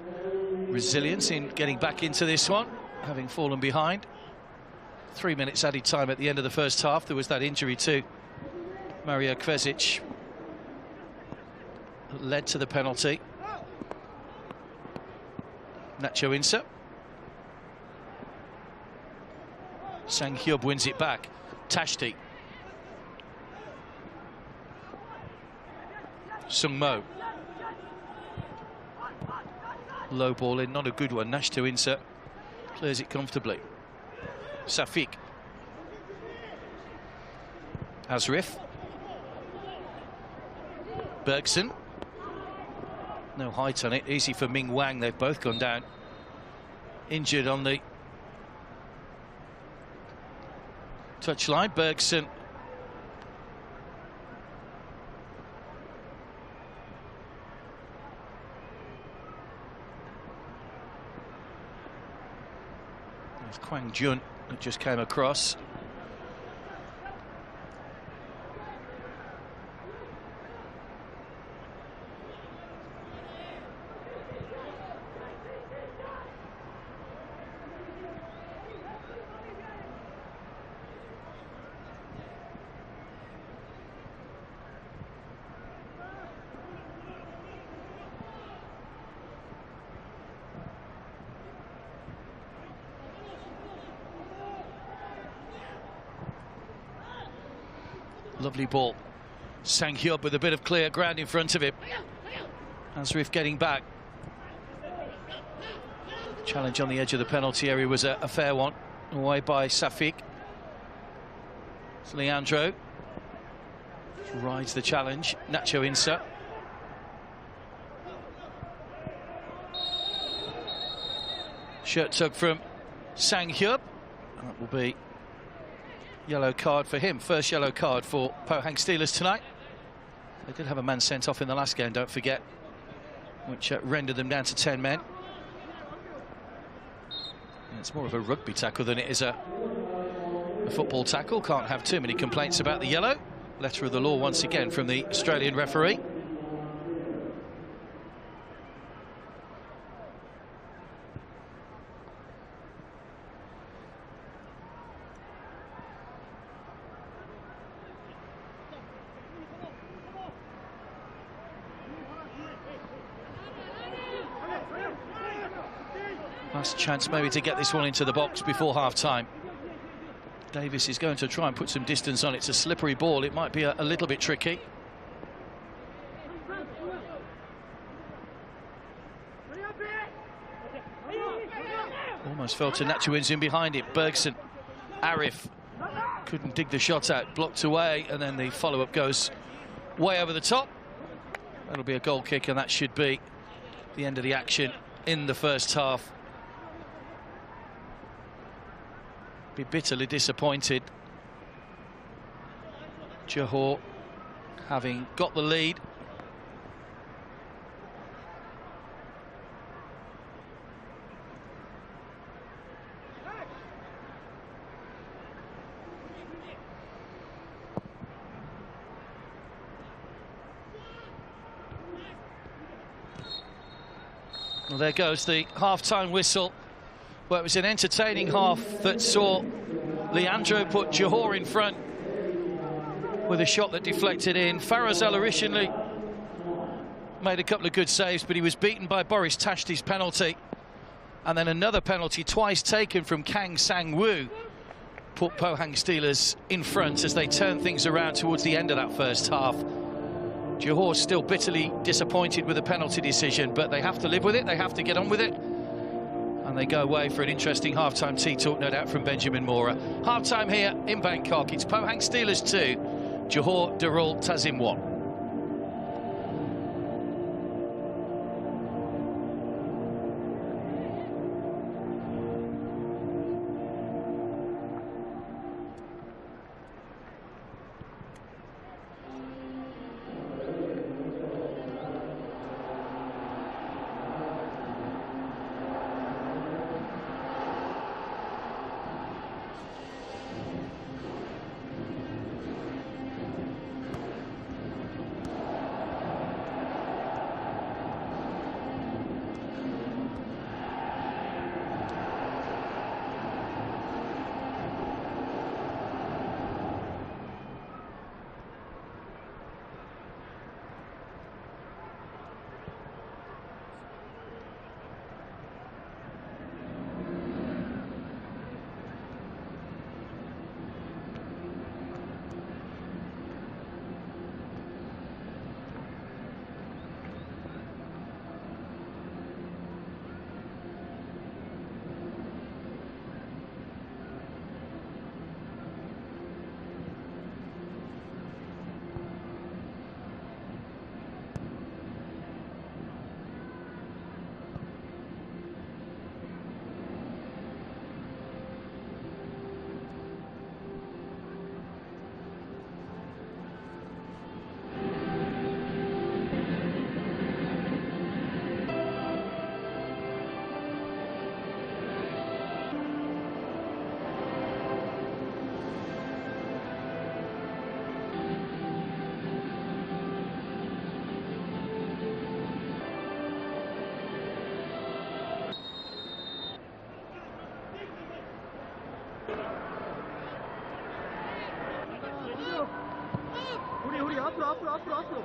resilience in getting back into this one, having fallen behind. 3 minutes added time at the end of the first half. There was that injury to Mario Kvesic that led to the penalty. Nacho Insa. Sang Hyub wins it back. Tashti. Sung Mo. Low ball in, not a good one. Nash to insert, clears it comfortably. Safik. Asrif. Bergson. No height on it, easy for Ming Wang. They've both gone down injured on the touchline. Bergson. There's Kwang Jun that just came across. Lovely ball. Sang Hyub with a bit of clear ground in front of him. Asrif getting back. Challenge on the edge of the penalty area was a fair one. Away by Safik. It's Leandro. Rides the challenge. Nacho Insa. Shirt tug from Sang Hyub. That will be yellow card for him. First yellow card for Pohang Steelers tonight. They did have a man sent off in the last game, don't forget, which rendered them down to 10 men. And it's more of a rugby tackle than it is a football tackle. Can't have too many complaints about the yellow. Letter of the law once again from the Australian referee. Last chance maybe to get this one into the box before half-time. Davis is going to try and put some distance on it. It's a slippery ball. It might be a little bit tricky. Almost fell to Nacho behind it. Bergson. Arif couldn't dig the shot out. Blocked away, and then the follow-up goes way over the top. That'll be a goal kick, and that should be the end of the action in the first half. Be bitterly disappointed. Johor having got the lead. Well, there goes the half-time whistle. Well, it was an entertaining half that saw Leandro put Johor in front with a shot that deflected in. Faraz Al-Arishinli made a couple of good saves, but he was beaten by Boris Tashti's penalty. And then another penalty, twice taken from Kang Sang-woo, put Pohang Steelers in front as they turned things around towards the end of that first half. Johor still bitterly disappointed with the penalty decision, but they have to live with it, they have to get on with it. And they go away for an interesting half-time tea talk, no doubt, from Benjamin Mora. Half-time here in Bangkok. It's Pohang Steelers 2, Johor Darul Tazim 1. 우리 앞으로.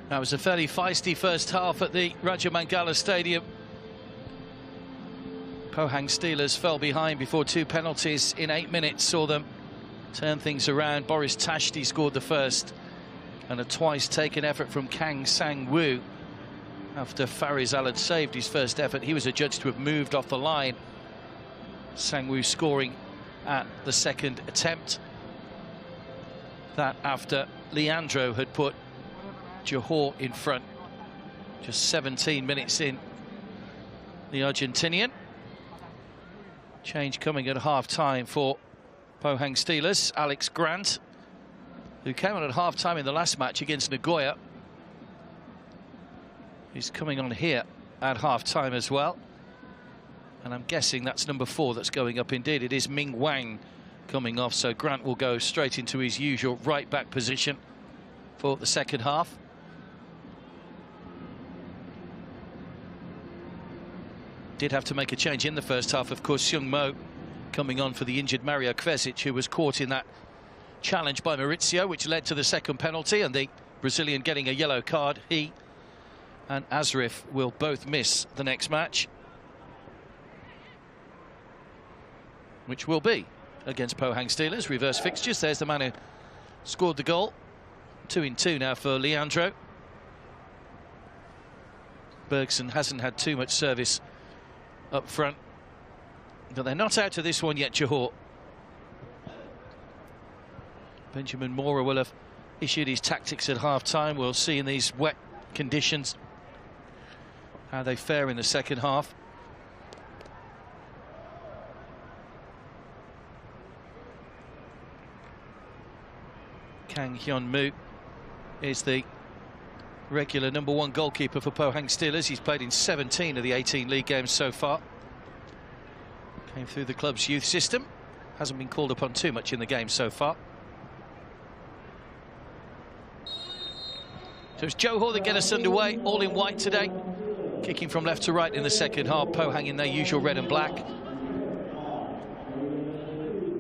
That was a fairly feisty first half at the Raja Mangala Stadium. Pohang Steelers fell behind before 2 penalties in 8 minutes saw them turn things around. Boris Tashti scored the first, and a twice taken effort from Kang Sang-woo. After Farizal had saved his first effort, he was adjudged to have moved off the line. Sang-woo scoring at the second attempt. That after Leandro had put Johor in front just 17 minutes in. The Argentinian. Change coming at half-time for Pohang Steelers. Alex Grant, who came on at half-time in the last match against Nagoya, he's coming on here at half-time as well. And I'm guessing that's number 4 that's going up. Indeed, it is Ming Wang coming off, so Grant will go straight into his usual right-back position for the second half. Did have to make a change in the first half, of course. Seung Mo coming on for the injured Mario Kvesic, who was caught in that challenge by Maurizio, which led to the second penalty, and the Brazilian getting a yellow card. He and Azrif will both miss the next match, which will be against Pohang Steelers. Reverse fixtures. There's the man who scored the goal. 2-2 now for Leandro. Bergson hasn't had too much service up front, but they're not out to this one yet, Johor. Benjamin Mora will have issued his tactics at half-time. We'll see in these wet conditions how they fare in the second half. Kang Hyun-moo is the regular number 1 goalkeeper for Pohang Steelers. He's played in 17 of the 18 league games so far. Came through the club's youth system. Hasn't been called upon too much in the game so far. So it's Johor that get us underway, all in white today. Kicking from left to right in the second half. Pohang in their usual red and black.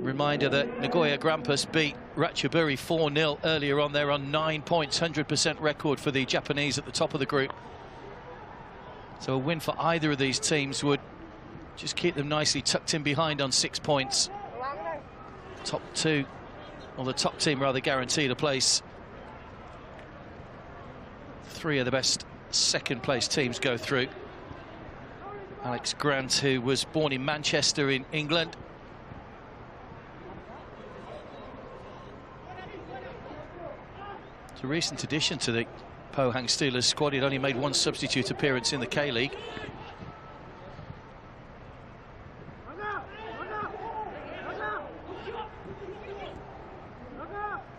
Reminder that Nagoya Grampus beat Ratchaburi 4-0 earlier on. They're on 9 points, 100% record for the Japanese at the top of the group. So a win for either of these teams would just keep them nicely tucked in behind on 6 points. Top 2, or the top team rather, guaranteed a place. 3 of the best second place teams go through. Alex Grant, who was born in Manchester in England, it's a recent addition to the Pohang Steelers squad. He'd only made 1 substitute appearance in the K-League.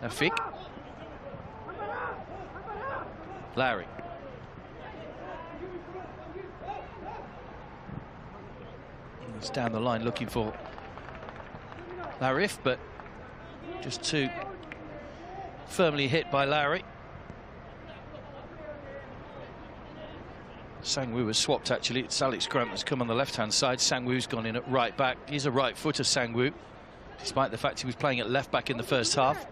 Afik. Larry. He's down the line looking for Larif, but just too firmly hit by Larry. Sang-woo was swapped, actually. It's Alex Grant that's come on the left-hand side. Sang-woo's gone in at right back. He's a right footer, Sang-woo, despite the fact he was playing at left back in the first half.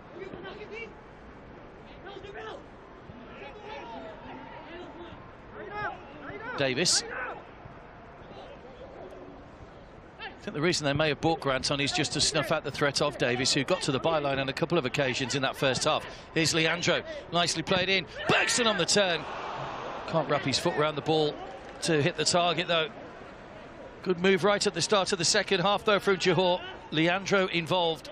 Davis. I think the reason they may have brought Grant on is just to snuff out the threat of Davis, who got to the byline on a couple of occasions in that first half. Here's Leandro, nicely played in. Bergson on the turn. Can't wrap his foot around the ball to hit the target, though. Good move right at the start of the second half, though, from Johor. Leandro involved.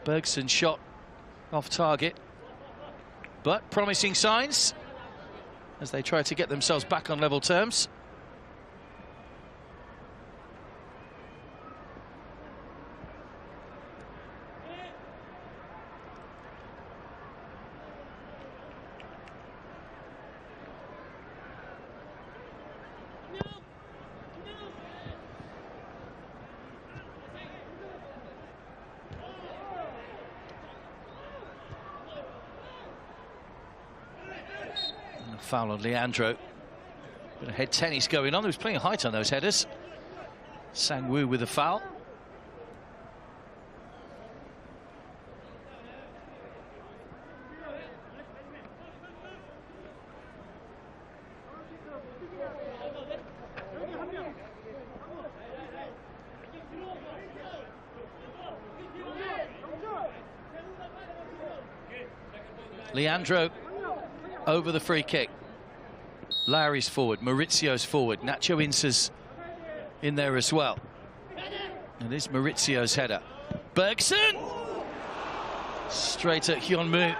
Bergson shot off target, but promising signs as they try to get themselves back on level terms. Foul on Leandro. Bit of head tennis going on. He was playing height on those headers. Sang-woo with a foul. Leandro over the free kick. Lowry's forward, Maurizio's forward, Nacho Insa's in there as well. And this Maurizio's header. Bergson! Straight at Hyunmoo.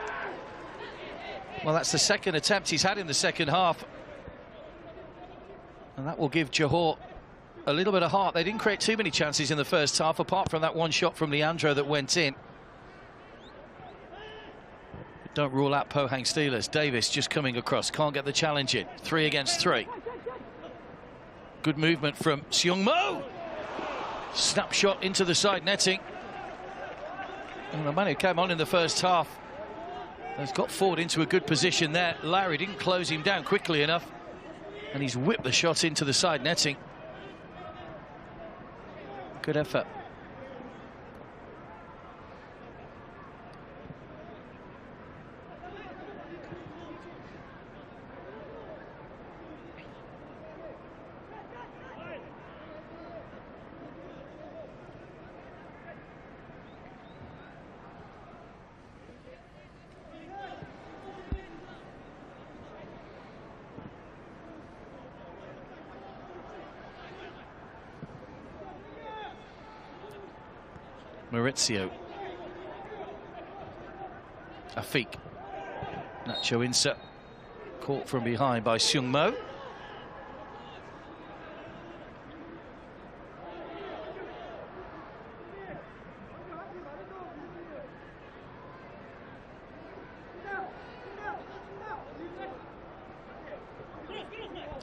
Well, that's the second attempt he's had in the second half. And that will give Johor a little bit of heart. They didn't create too many chances in the first half, apart from that one shot from Leandro that went in. Don't rule out Pohang Steelers. Davis just coming across, can't get the challenge in. 3 against 3. Good movement from Seung-mo. Snapshot into the side netting. And the man who came on in the first half has got forward into a good position there. Lowry didn't close him down quickly enough, and he's whipped the shot into the side netting. Good effort. Maurizio. Afik. Nacho Insa. Caught from behind by Seung-mo.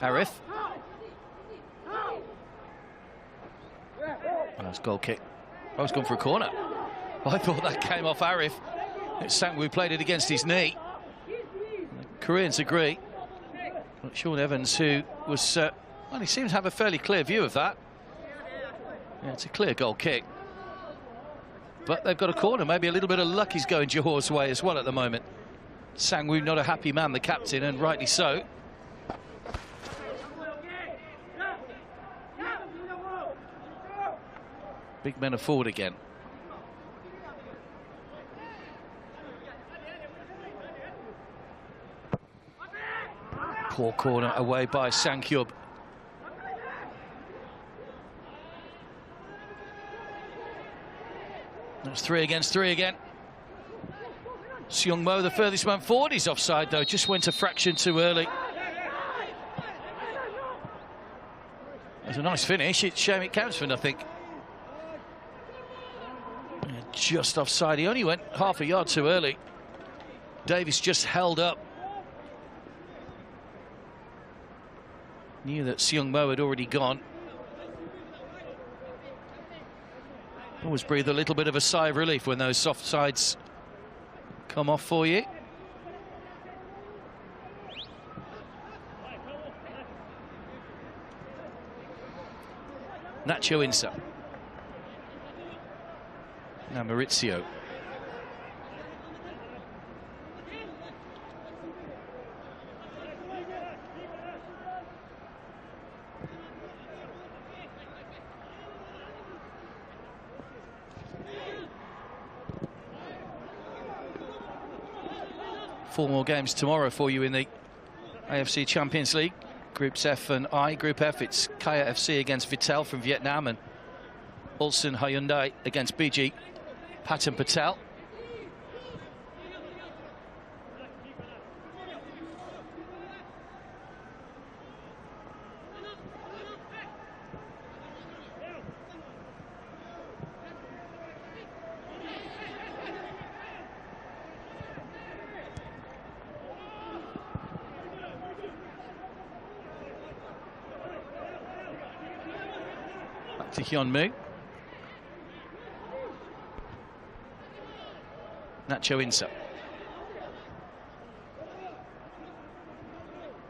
Arif. Nice goal kick. I was going for a corner. I thought that came off Arif. Sang-woo played it against his knee. The Koreans agree. But Sean Evans, who was, well, he seems to have a fairly clear view of that. Yeah, it's a clear goal kick. But they've got a corner. Maybe a little bit of luck is going Johor's way as well at the moment. Sang-woo not a happy man, the captain, and rightly so. Big men are forward again. Poor corner away by Sang-hyub. That's 3 against 3 again. Seung-mo, the furthest man forward. He's offside though, just went a fraction too early. That's a nice finish. It's a shame it counts for nothing. Just offside. He only went half a yard too early. Davis just held up. Knew that Seung-mo had already gone. Always breathe a little bit of a sigh of relief when those soft sides come off for you. Nacho Insa. Now Maurizio. Four more games tomorrow for you in the AFC Champions League. Groups F and I. Group F, it's Kaya FC against Vitel from Vietnam and Ulsan Hyundai against BG Patan Patel. Back to Hyunmoo. Nacho Insa.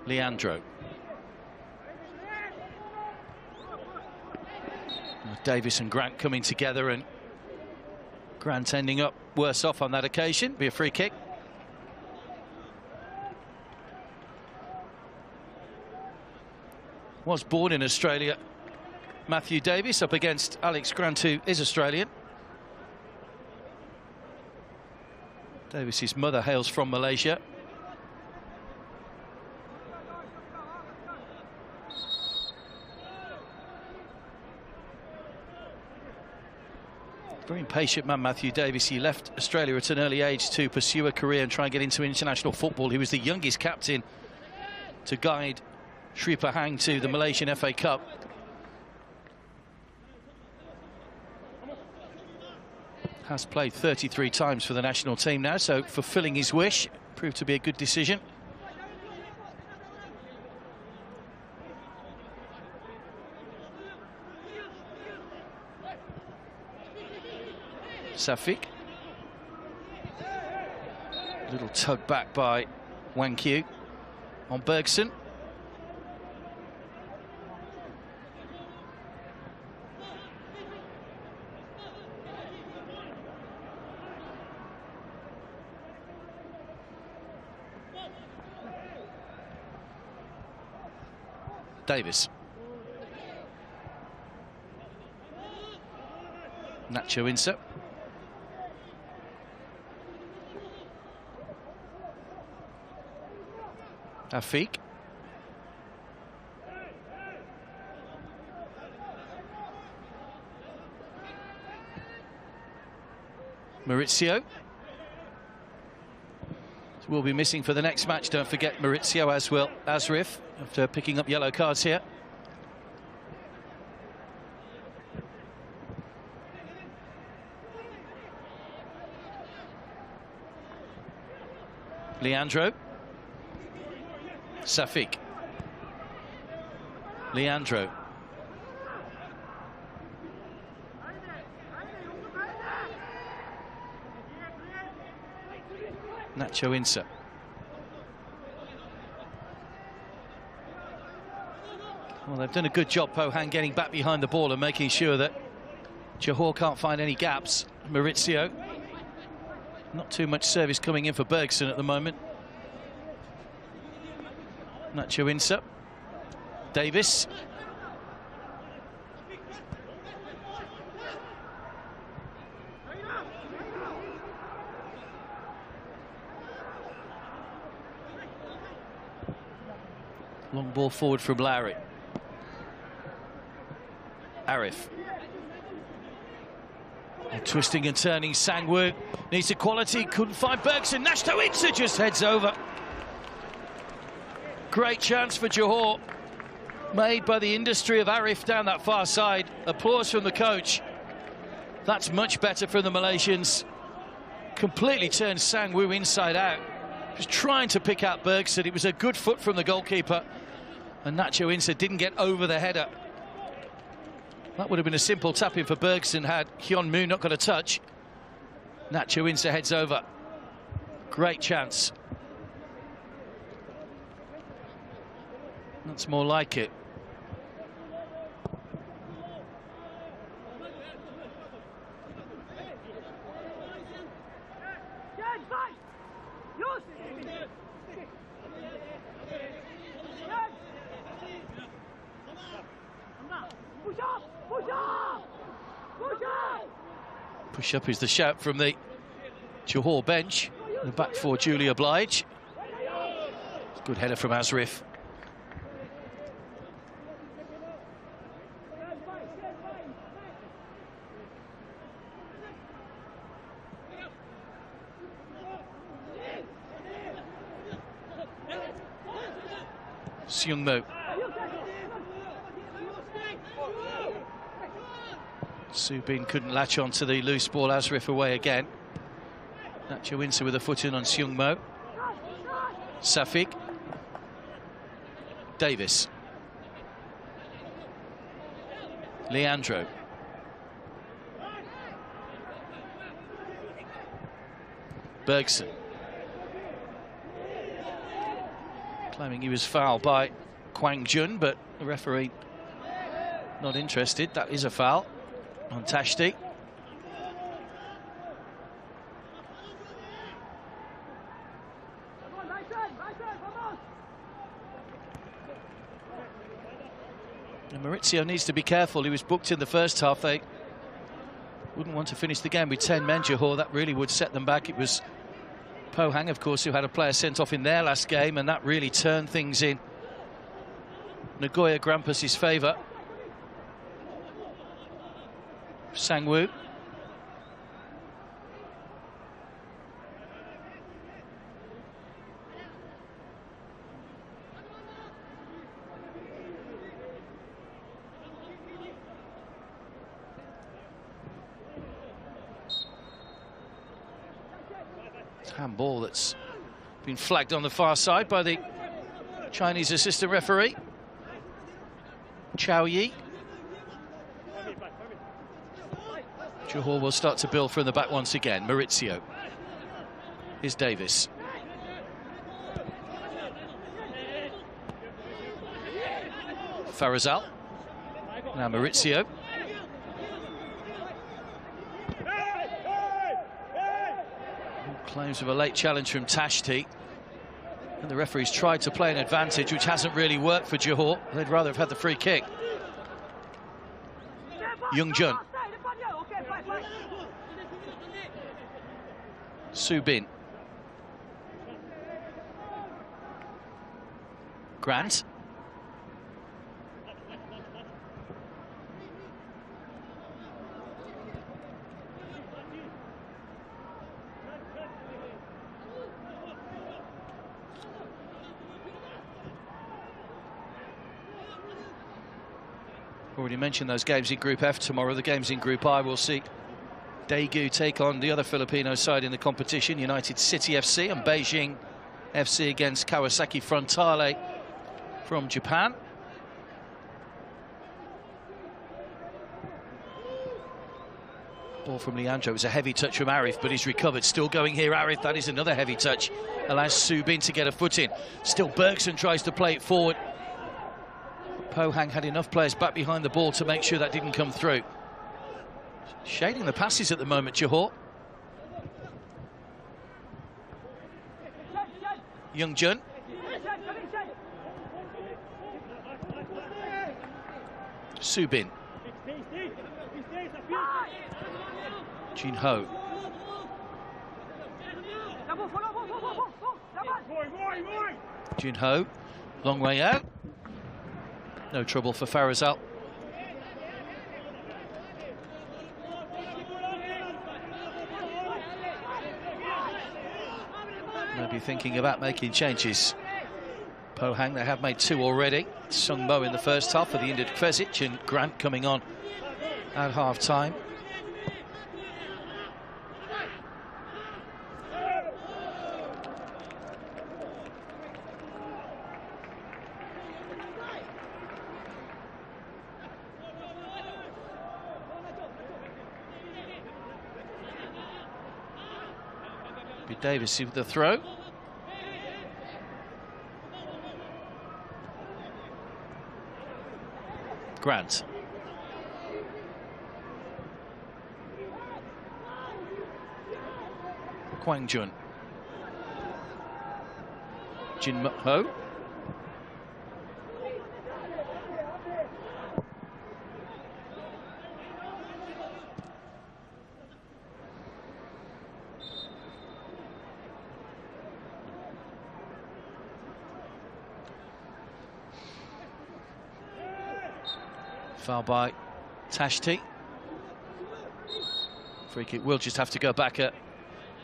Leandro. Davis and Grant coming together, and Grant ending up worse off on that occasion. Be a free kick. Was born in Australia. Matthew Davis up against Alex Grant, who is Australian. Davis's mother hails from Malaysia. Very impatient man, Matthew Davis. He left Australia at an early age to pursue a career and try and get into international football. He was the youngest captain to guide Sri Pohang to the Malaysian FA Cup. Has played 33 times for the national team now, so fulfilling his wish proved to be a good decision. Safik. Little tug back by Wang Q on Bergson. Davis. Nacho Insa. Afik. Maurizio. Will be missing for the next match, don't forget Maurizio, as will Asrif, after picking up yellow cards here. Leandro. Safik. Leandro. Nacho Insa. Well, they've done a good job, Pohang, getting back behind the ball and making sure that Johor can't find any gaps. Maurizio. Not too much service coming in for Bergson at the moment. Nacho Insa. Davis. Long ball forward from Lowry. Arif. And twisting and turning, Sangwoo needs equality, couldn't find Bergson. Nacho Insa just heads over. Great chance for Johor, made by the industry of Arif down that far side. Applause from the coach. That's much better from the Malaysians. Completely turned Sangwoo inside out. Was trying to pick out Bergson. It was a good foot from the goalkeeper, and Nacho Insa didn't get over the header. That would have been a simple tap-in for Bergson had Hyun Moo not got a touch. Nacho Insa heads over. Great chance. That's more like it. Push up is the shout from the Johor bench. The back four duly oblige. Good header from Asrif. Seung Mo. Subin couldn't latch on to the loose ball. Asrif away again. Nacho Insa with a foot in on Seung Mo. Safik. Davis. Leandro. Bergson. Claiming he was fouled by Kwang Jun, but the referee not interested. That is a foul on Tashti. And Maurizio needs to be careful. He was booked in the first half. They wouldn't want to finish the game with 10 men, Johor. That really would set them back. It was Pohang, of course, who had a player sent off in their last game, and that really turned things in Nagoya Grampus' favour. Sangwoo. Handball that's been flagged on the far side by the Chinese assistant referee, Chao Yi. Johor will start to build from the back once again. Maurizio. Here's Davis. Farazal. Now Maurizio. Claims of a late challenge from Tashti. And the referees tried to play an advantage, which hasn't really worked for Johor. They'd rather have had the free kick. Youngjun. Subin. Grant. Already mentioned those games in Group F tomorrow. The games in Group I will see Daegu take on the other Filipino side in the competition, United City FC, and Beijing FC against Kawasaki Frontale from Japan. Ball from Leandro. It was a heavy touch from Arif, but he's recovered. Still going here, Arif. That is another heavy touch. Allows Subin to get a foot in. Still Bergson tries to play it forward. Pohang had enough players back behind the ball to make sure that didn't come through. Shading the passes at the moment, Johor. Youngjun. Subin. Jinho. Jinho. Long way out. No trouble for Farazal. Maybe thinking about making changes. Pohang, they have made 2 already. Sung Mo in the first half for the injured Kvezic, and Grant coming on at half-time. Davis with the throw. Grant. Kwangjun. Jinho. Foul by Tashti. Free kick will just have to go back at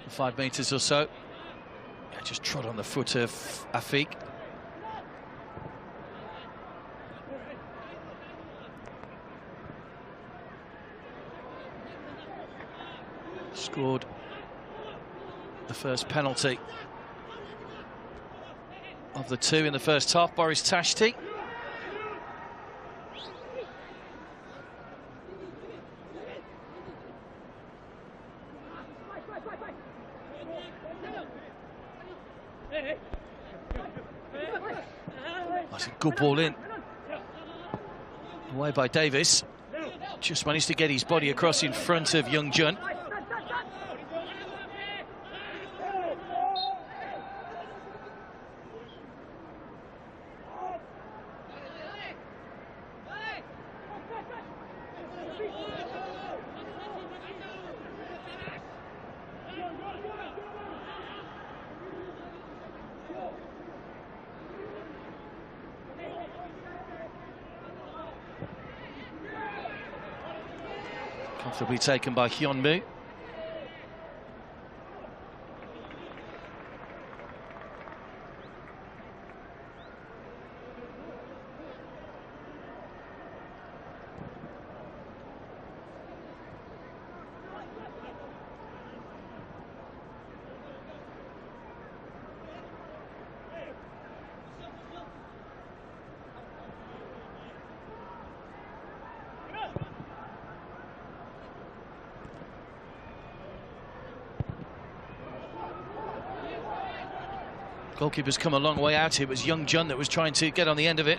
5 metres or so. Yeah, just trod on the foot of Afik. Scored the first penalty of the 2 in the first half, Boris Tashti. That's a good ball in. Away by Davis. Just managed to get his body across in front of Youngjun. Comfortably taken by Hyun Moo. Goalkeeper's come a long way out. It was Young Jun that was trying to get on the end of it.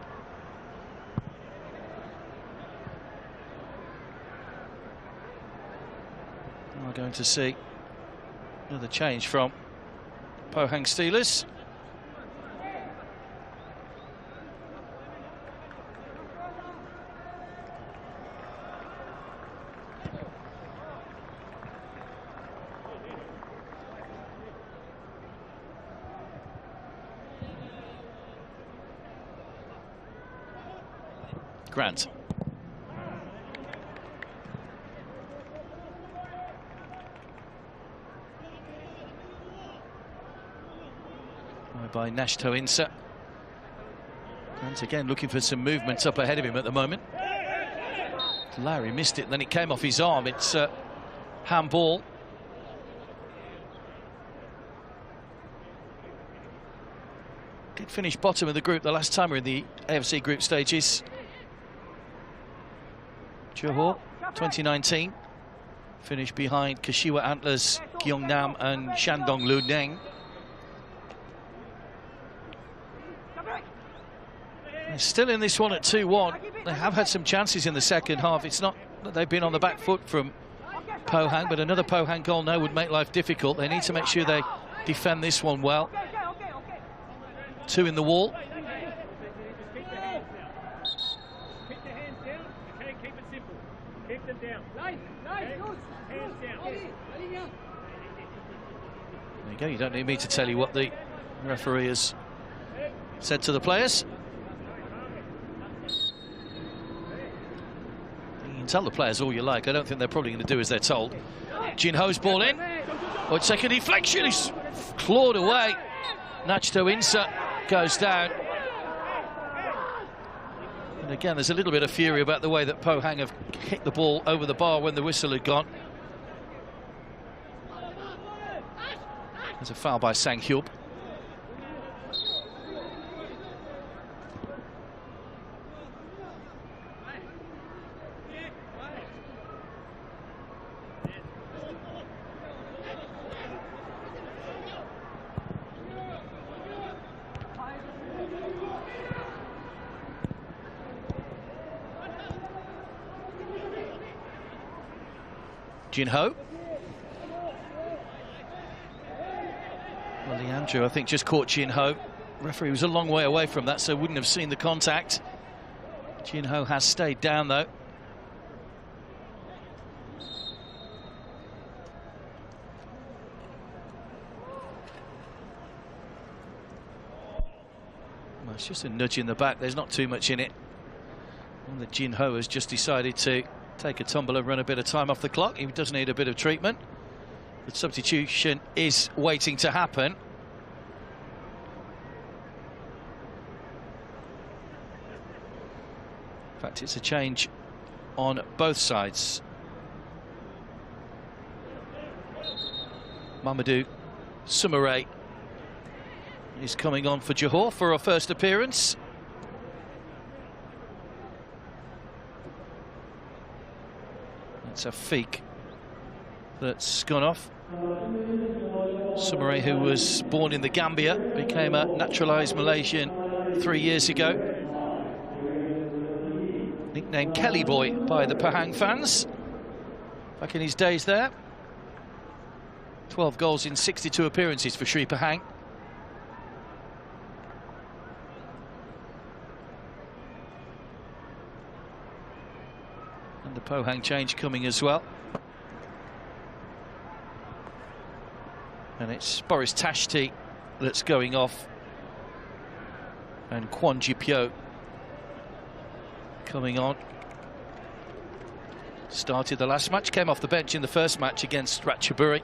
We're going to see another change from Pohang Steelers. Grant. By Nashto Insa. Grant again looking for some movement up ahead of him at the moment. Larry missed it, and then it came off his arm. It's handball. Did finish bottom of the group the last time we were in the AFC group stages. Johor, 2019, finished behind Kashiwa Antlers, Gyeongnam and Shandong Luneng. They're still in this one at 2-1. They have had some chances in the second half. It's not that they've been on the back foot from Pohang, but another Pohang goal now would make life difficult. They need to make sure they defend this one well. 2 in the wall. There you go, you don't need me to tell you what the referee has said to the players. You can tell the players all you like. I don't think they're probably going to do as they're told. Jin Ho's ball in. Oh, second deflection, he's clawed away. Nachto Insa goes down. And again, there's a little bit of fury about the way that Pohang have hit the ball over the bar when the whistle had gone. There's a foul by Sang Hyub. Jin Ho. Well, Leandro, I think, just caught Jin Ho. Referee was a long way away from that, so wouldn't have seen the contact. Jin Ho has stayed down, though. Well, it's just a nudge in the back. There's not too much in it. And the Jin Ho has just decided to take a tumble and run a bit of time off the clock. He does need a bit of treatment. The substitution is waiting to happen. In fact, it's a change on both sides. Mamadou Soumaré is coming on for Johor for a first appearance. It's a Feek that's gone off. Soumaré, who was born in the Gambia, became a naturalised Malaysian 3 years ago. Nicknamed Kelly Boy by the Pohang fans back in his days there. 12 goals in 62 appearances for Sri Pohang. And the Pohang change coming as well. And it's Boris Tashti that's going off. And Kwon Ji Pyo coming on. Started the last match, came off the bench in the first match against Ratchaburi.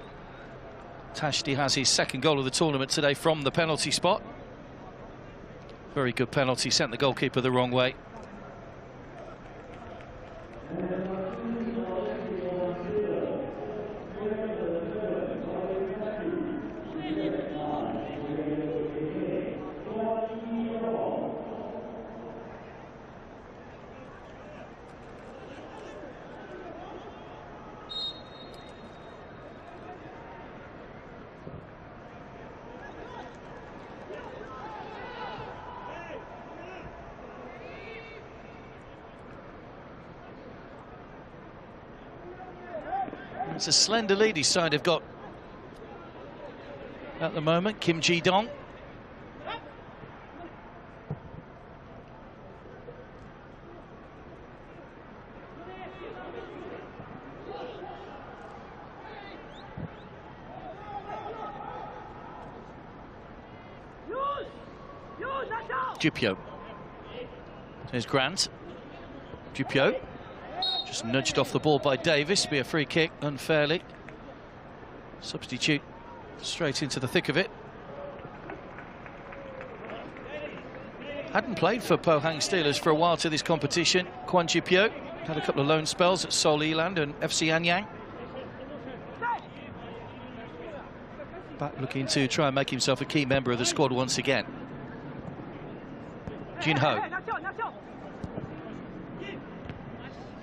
Tashti has his second goal of the tournament today from the penalty spot. Very good penalty, sent the goalkeeper the wrong way. It's a slender lead his side have got at the moment. Kim Ji-dong. Jupio. There's Grant. Jupio. Just nudged off the ball by Davis. Be a free kick unfairly. Substitute straight into the thick of it. Hadn't played for Pohang Steelers for a while to this competition. Kwan Jupio had a couple of loan spells at Seoul Eland and FC Anyang. Back looking to try and make himself a key member of the squad once again. Jin Ho.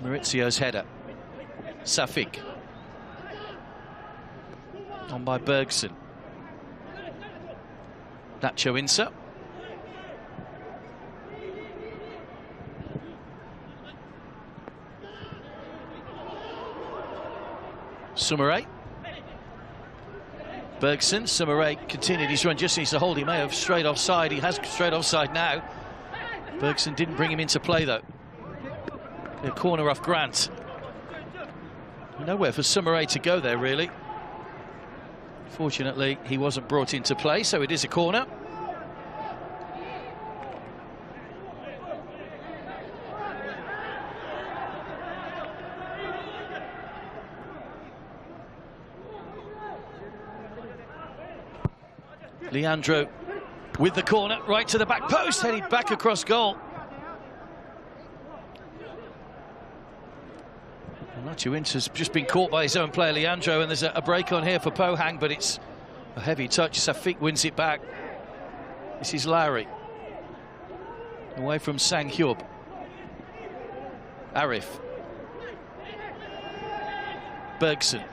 Maurizio's header. Safik. On by Bergson. Nacho Insa. Sumare. Bergson. Sumare continued his run, just needs to hold. He may have straight offside. He has straight offside now. Bergson didn't bring him into play though. A corner off Grant. Nowhere for Sumare to go there, really. Fortunately, he wasn't brought into play, so it is a corner. Leandro with the corner, right to the back post, headed back across goal. Nacho Insa's just been caught by his own player, Leandro, and there's a break on here for Pohang, but it's a heavy touch. Safik wins it back. This is Lowry. Away from Sang Hyub. Arif. Bergson.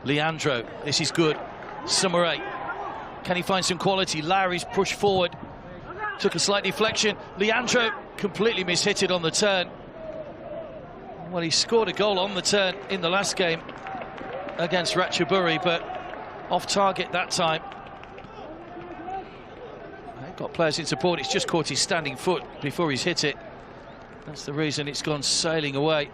Leandro. This is good. Sumare. Can he find some quality? Lowry's pushed forward. Took a slight deflection. Leandro completely mishit it on the turn. Well, he scored a goal on the turn in the last game against Ratchaburi, but off target that time. They've got players in support. It's just caught his standing foot before he's hit it. That's the reason it's gone sailing away.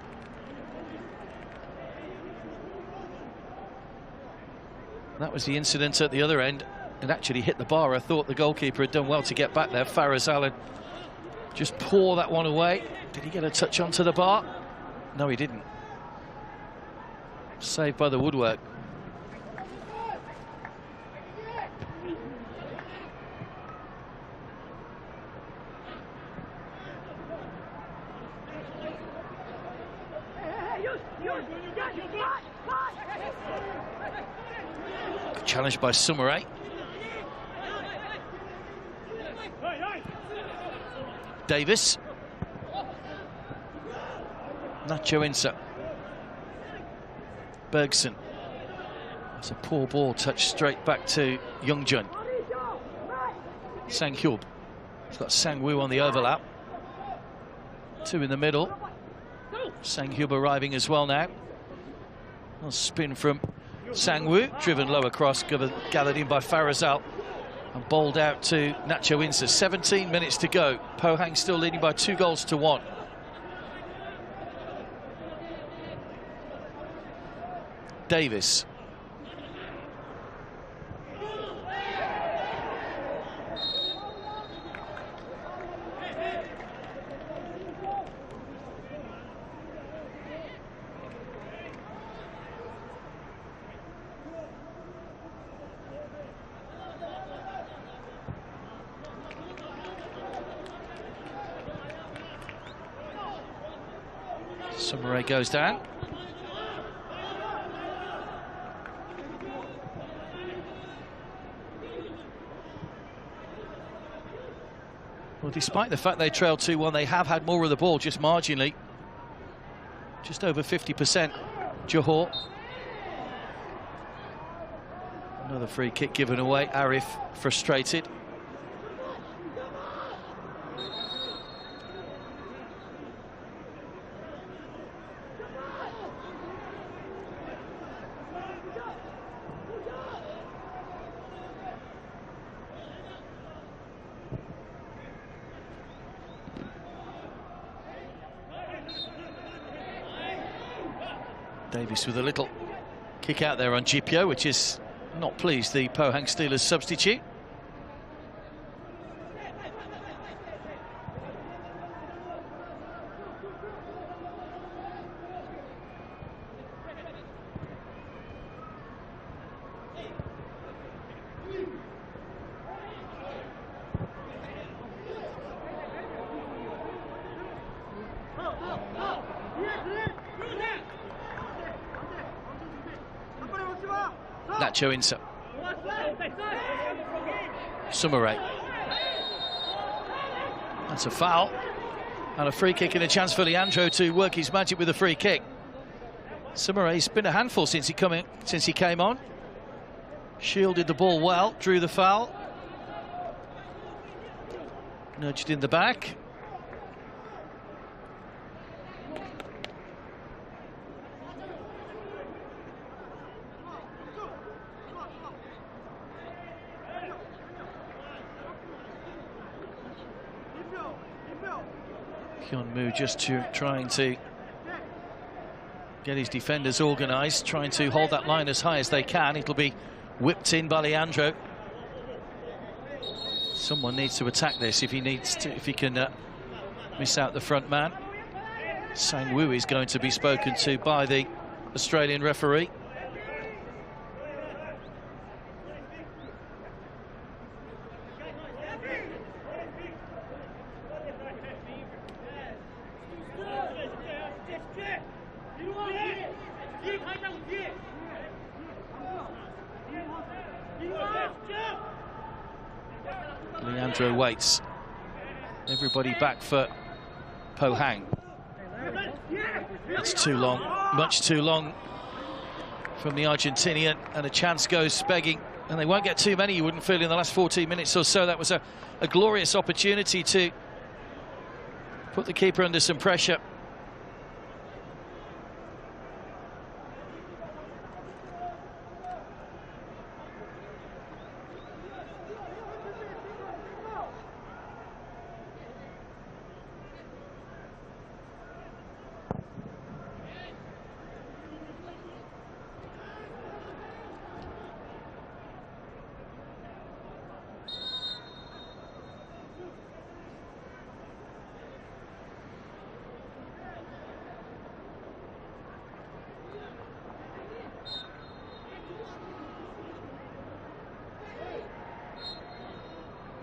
That was the incident at the other end. It actually hit the bar. I thought the goalkeeper had done well to get back there. Faraz Allen just pour that one away. Did he get a touch onto the bar? No, he didn't. Saved by the woodwork. Challenged by Sumare. Davis. Nacho Insa. Bergson. It's a poor ball touched straight back to Youngjun. Sang Hyub. He's got Sang Woo on the overlap. Two in the middle. Sang Hyub arriving as well now. A spin from Sang Woo, driven low across, gathered in by Farazal and bowled out to Nacho Insa. 17 minutes to go. Pohang still leading by 2-1. Davis. Sumare goes down. Well, despite the fact they trailed 2-1, they have had more of the ball, just marginally. Just over 50%, Johor. Another free kick given away. Arif frustrated. Davis with a little kick out there on Gipio, which is not pleased the Pohang Steelers substitute. Nacho Insa. Sumare. That's a foul. And a free kick and a chance for Leandro to work his magic with a free kick. Sumare's been a handful since he came on. Shielded the ball well, drew the foul. Nudged in the back. Hyunmoo just trying to get his defenders organised, trying to hold that line as high as they can. It'll be whipped in by Leandro. Someone needs to attack this if he can miss out the front man. Sang-woo is going to be spoken to by the Australian referee. Leandro waits. Everybody back for Pohang. It's too long, much too long from the Argentinian, and a chance goes begging, and they won't get too many, you wouldn't feel, in the last 14 minutes or so. That was a glorious opportunity to put the keeper under some pressure.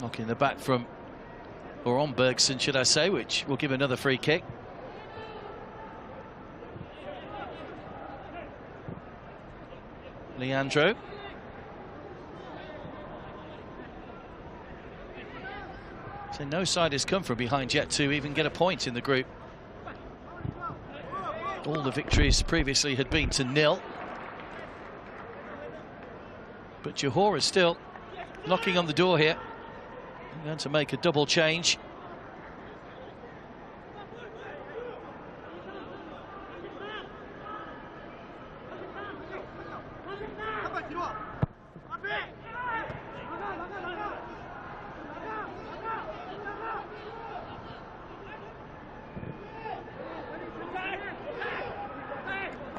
Knocking the back from, or on Bergson, should I say, which will give another free kick. Leandro. So no side has come from behind yet to even get a point in the group. All the victories previously had been to nil. But Johor is still knocking on the door here. Going to make a double change.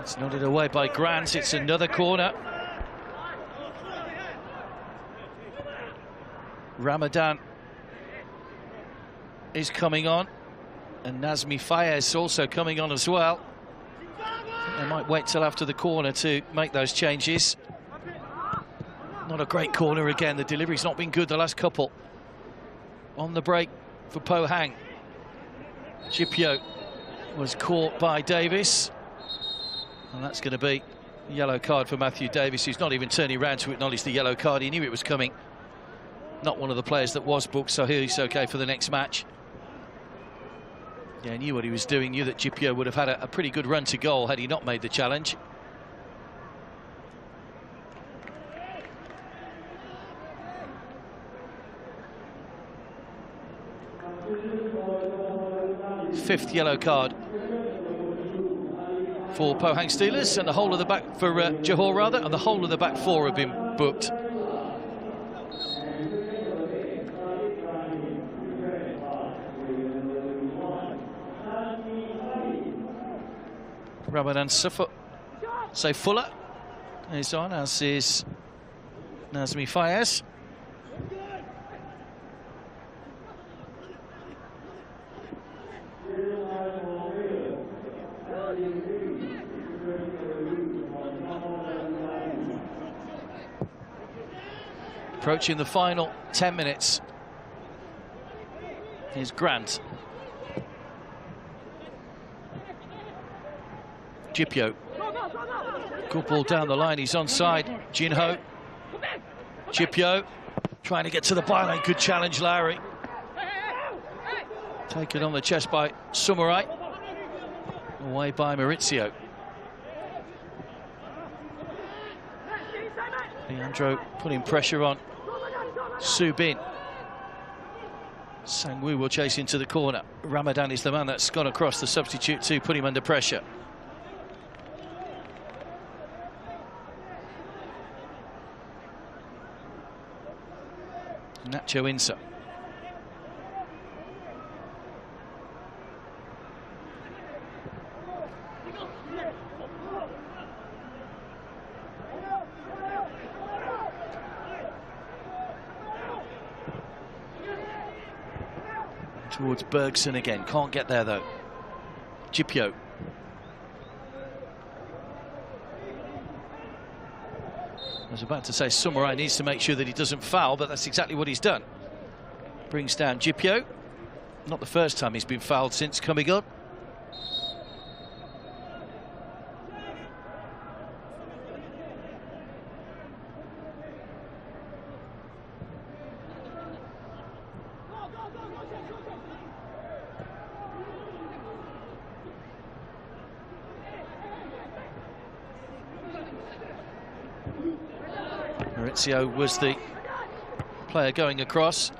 It's nodded away by Grant. It's another corner. Ramadan is coming on, and Nazmi Fayez also coming on as well. They might wait till after the corner to make those changes. Not a great corner again. The delivery's not been good the last couple. On the break for Pohang. Gipio was caught by Davis, and that's going to be a yellow card for Matthew Davis, who's not even turning around to acknowledge the yellow card. He knew it was coming. Not one of the players that was booked, so he's okay for the next match. Yeah, knew what he was doing, knew that Gipio would have had a pretty good run to goal had he not made the challenge. Fifth yellow card for Pohang Steelers, and the whole of the back for Johor rather, and the whole of the back four have been booked. Ramadan Fuller is on, as is Nazmi Fayez. Approaching the final 10 minutes. Here's Grant. Gipio. Good ball down the line, he's onside. Jinho. Gipio trying to get to the byline. Good challenge, Lowry. Taken on the chest by Sumurai. Away by Maurizio. Leandro putting pressure on Subin. Sangwoo will chase into the corner. Ramadan is the man that's gone across, the substitute, to put him under pressure. Nacho Insa. Towards Bergson again, can't get there though. Gipio. I was about to say Sumurai needs to make sure that he doesn't foul, but that's exactly what he's done. Brings down Gipio. Not the first time he's been fouled since coming on. Maurizio was the player going across.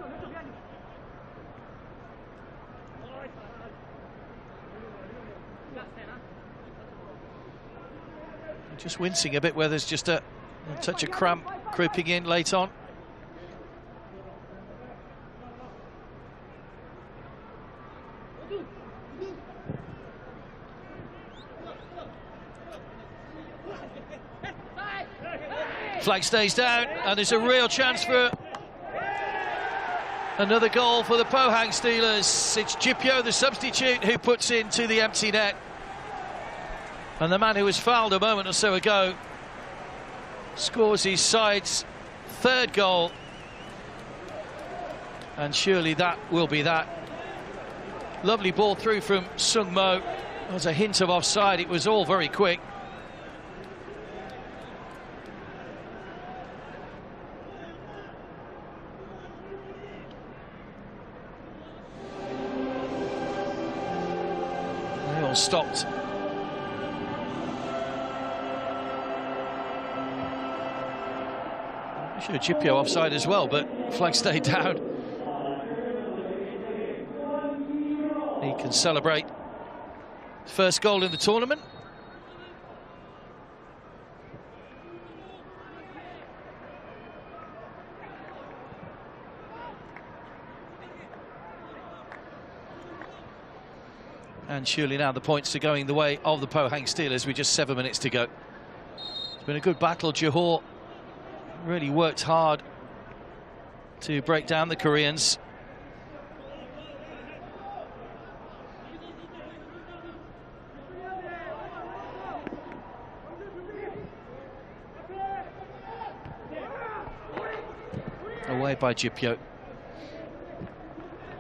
Just wincing a bit where there's just a touch of cramp creeping in late on. Flag stays down, and there's a real chance for another goal for the Pohang Steelers. It's Gipio, the substitute, who puts into the empty net. And the man who was fouled a moment or so ago scores his side's third goal. And surely that will be that. Lovely ball through from Sung Mo. There was a hint of offside, it was all very quick. Stopped. Sure, Gipio offside as well, but flag stayed down. He can celebrate first goal in the tournament. And surely now the points are going the way of the Pohang Steelers with just 7 minutes to go. It's been a good battle. Johor really worked hard to break down the Koreans. Away by Gipio.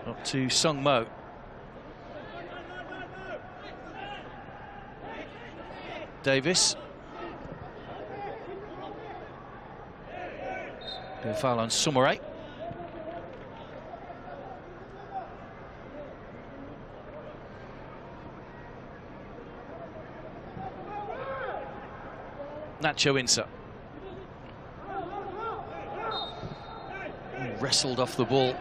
Up to Sung Mo. Davis. Good foul on Sumare. Nacho Insa. Wrestled off the ball.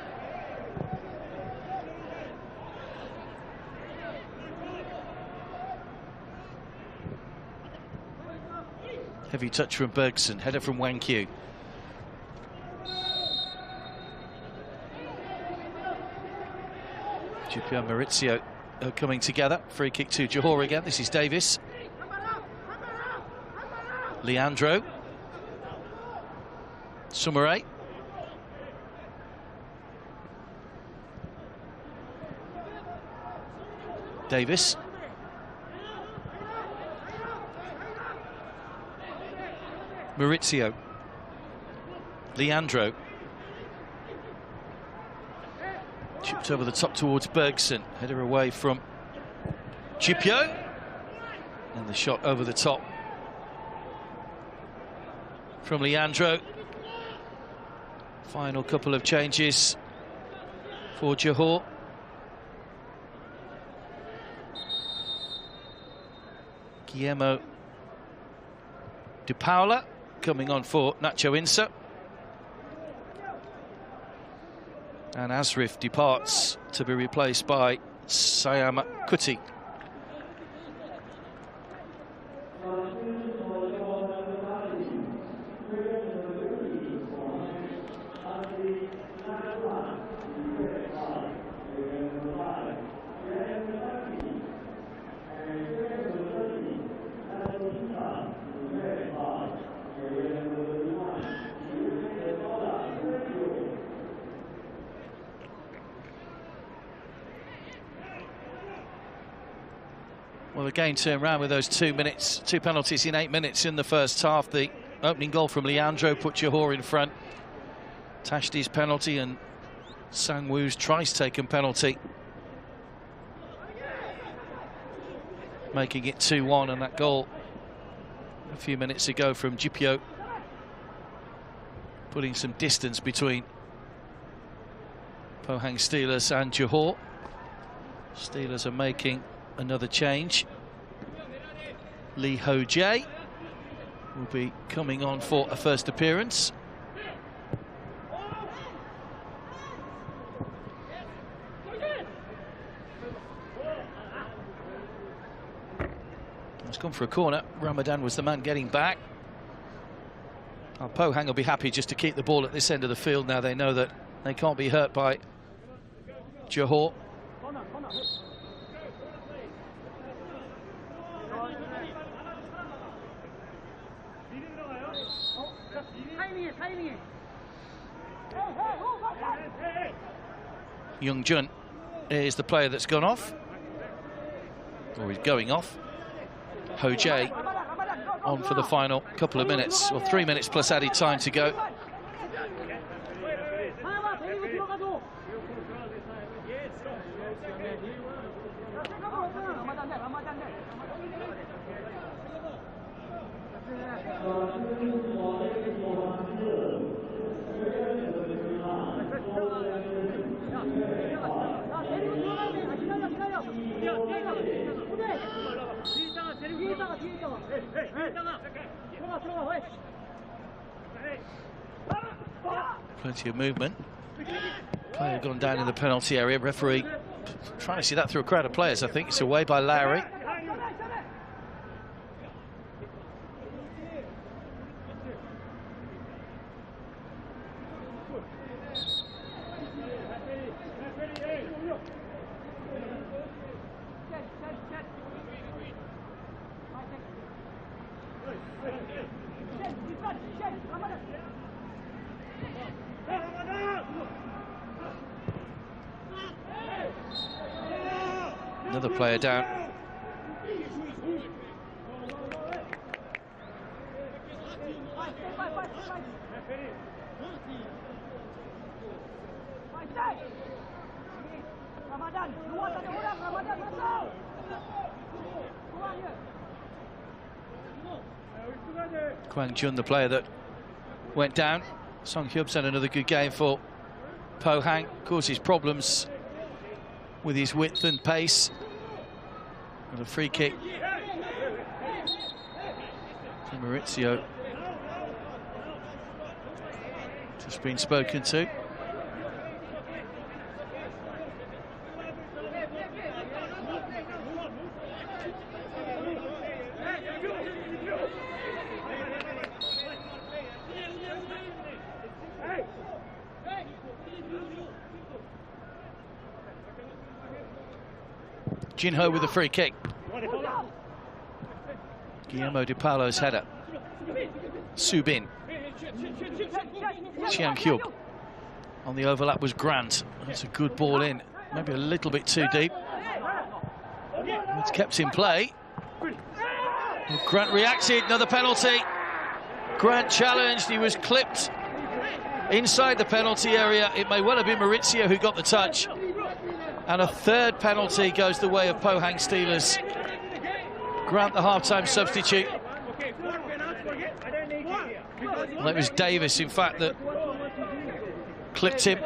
Heavy touch from Bergson, header from Wang Q. Jupio and Maurizio are coming together. Free kick to Johor again. This is Davis. Leandro. Sumare. Davis. Maurizio. Leandro. Chipped over the top towards Bergson. Header away from Jupio. And the shot over the top from Leandro. Final couple of changes for Johor. Guillermo De Paula coming on for Nacho Insa. And Asrif departs to be replaced by Sayama Kuti. Well, the game turned around with those 2 penalties in 8 minutes in the first half. The opening goal from Leandro put Johor in front. Tashti's penalty and Sang-woo's tries-taken penalty, making it 2-1, and that goal a few minutes ago from Jupio, putting some distance between Pohang Steelers and Johor. Steelers are making another change. Lee Ho Jae will be coming on for a first appearance. It's gone for a corner. Ramadan was the man getting back. Pohang will be happy just to keep the ball at this end of the field now. They know that they can't be hurt by Johor. Young Jun is the player that's gone off, or he's going off. Ho Jae on for the final couple of minutes, or 3 minutes plus added time to go. Plenty of movement. Player gone down in the penalty area. Referee trying to see that through a crowd of players. I think it's away by Lowry. Another player down. Kwang Jun, the player that went down. Song Hyub's had another good game for Pohang. Causes problems with his width and pace. And a free kick to Maurizio. Just been spoken to. Jinho with the free kick. Guillermo Di Paolo's header. Subin. Chiang Hyub. On the overlap was Grant. That's a good ball in. Maybe a little bit too deep. It's kept in play. Grant reacted. Another penalty. Grant challenged. He was clipped inside the penalty area. It may well have been Maurizio who got the touch. And a third penalty goes the way of Pohang Steelers. Grant, the half-time substitute. Well, it was Davis, in fact, that clipped him.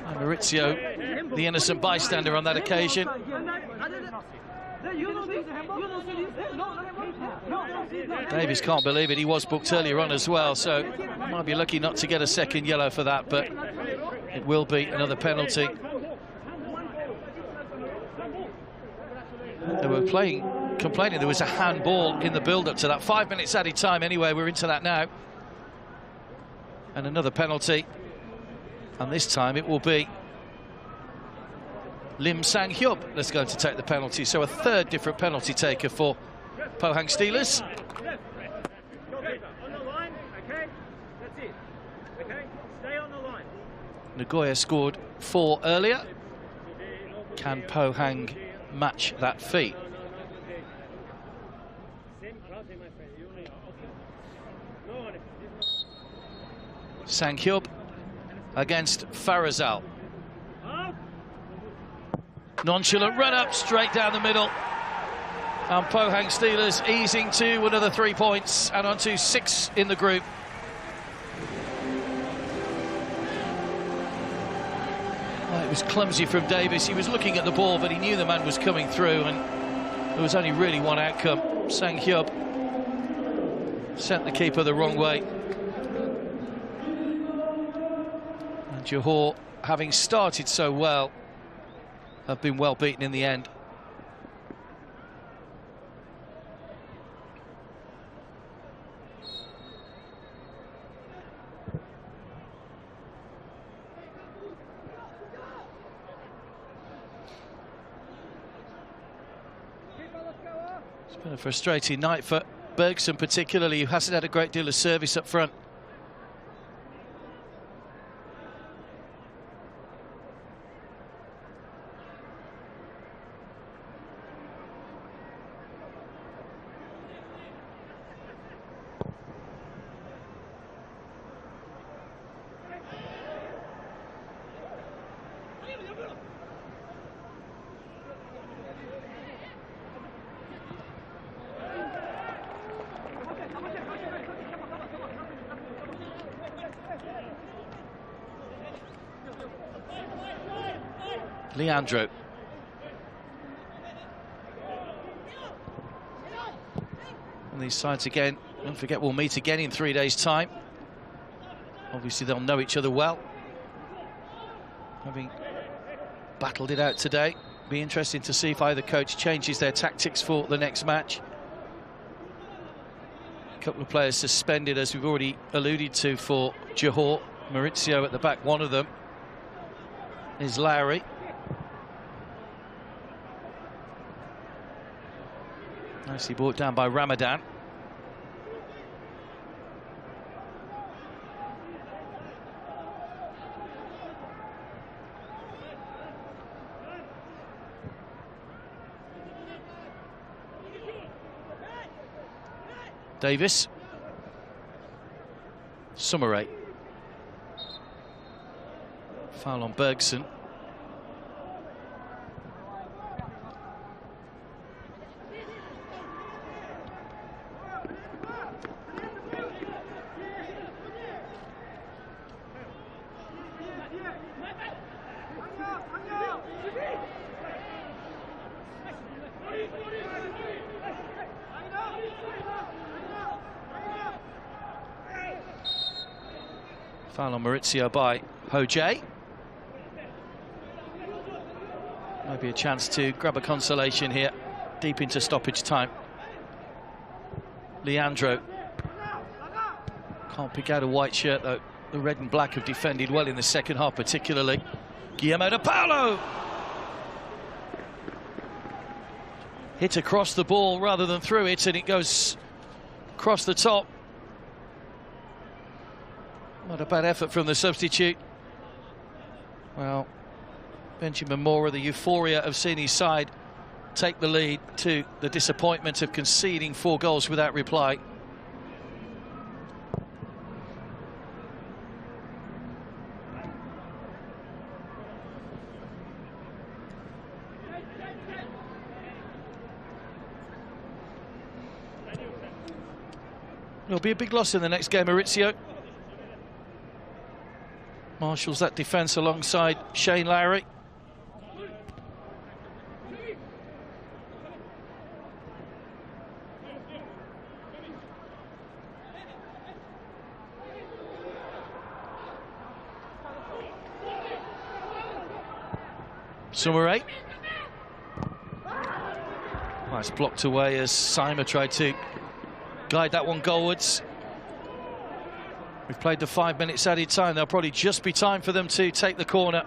And Maurizio, the innocent bystander on that occasion. Davis can't believe it. He was booked earlier on as well, so might be lucky not to get a second yellow for that, but it will be another penalty. They were complaining there was a handball in the build-up to that. 5 minutes added time anyway. We're into that now. And another penalty. And this time it will be Lim Sang Hyub that's going to take the penalty. So a third different penalty taker for Pohang Steelers. Nagoya scored 4 earlier. Can Pohang match that feat? Sang Hyub against Farazal. Nonchalant run up straight down the middle. And Pohang Steelers easing to another 3 points and on to 6 in the group. Well, it was clumsy from Davis. He was looking at the ball, but he knew the man was coming through, and there was only really one outcome. Sang Hyub sent the keeper the wrong way. And Johor, having started so well, have been well beaten in the end. It's been a frustrating night for Bergson particularly, who hasn't had a great deal of service up front. Leandro. And these sides again, don't forget, we'll meet again in 3 days' time. Obviously they'll know each other well, having battled it out today. Be interesting to see if either coach changes their tactics for the next match. A couple of players suspended, as we've already alluded to, for Johor. Maurizio at the back, one of them is Lowry. Nicely brought down by Ramadan. Davis. Summeray. Foul on Bergson. Foul on Maurizio by Hojay. Maybe a chance to grab a consolation here, deep into stoppage time. Leandro. Can't pick out a white shirt though. The red and black have defended well in the second half particularly. Guillermo de Paulo. Hit across the ball rather than through it, and it goes across the top. Not a bad effort from the substitute. Well, Benjamin Mora, the euphoria of seeing his side take the lead, to the disappointment of conceding 4 goals without reply. It'll be a big loss in the next game, Maurizio. Marshals that defence alongside Shane Lowry. Sumare. Nice blocked away as Sima tried to guide that one goalwards. We've played the 5 minutes added time. There'll probably just be time for them to take the corner.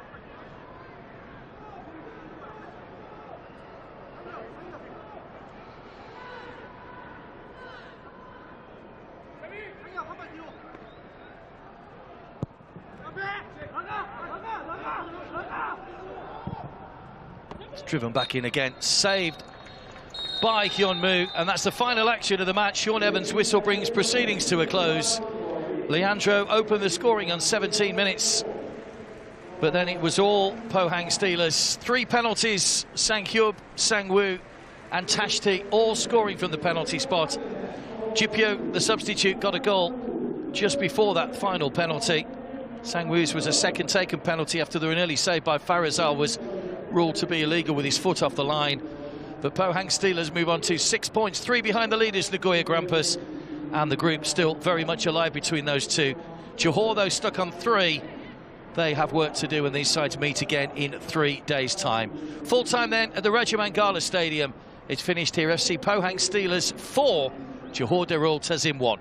It's driven back in again, saved by Hyun-Moo, and that's the final action of the match. Sean Evans' whistle brings proceedings to a close. Leandro opened the scoring on 17 minutes, but then it was all Pohang Steelers. 3 penalties, Sang-hyub, Sang-woo and Tashti all scoring from the penalty spot. Jipyo, the substitute, got a goal just before that final penalty. Sang-woo's was a second taken penalty after the early save by Farazal was ruled to be illegal with his foot off the line. But Pohang Steelers move on to 6 points, 3 behind the leaders, Nagoya Grampus, and the group still very much alive between those two. Johor, though, stuck on 3. They have work to do, and these sides meet again in 3 days' time. Full time then at the Rajamangala Stadium. It's finished here. FC Pohang Steelers 4, Johor Darul Tazim 1.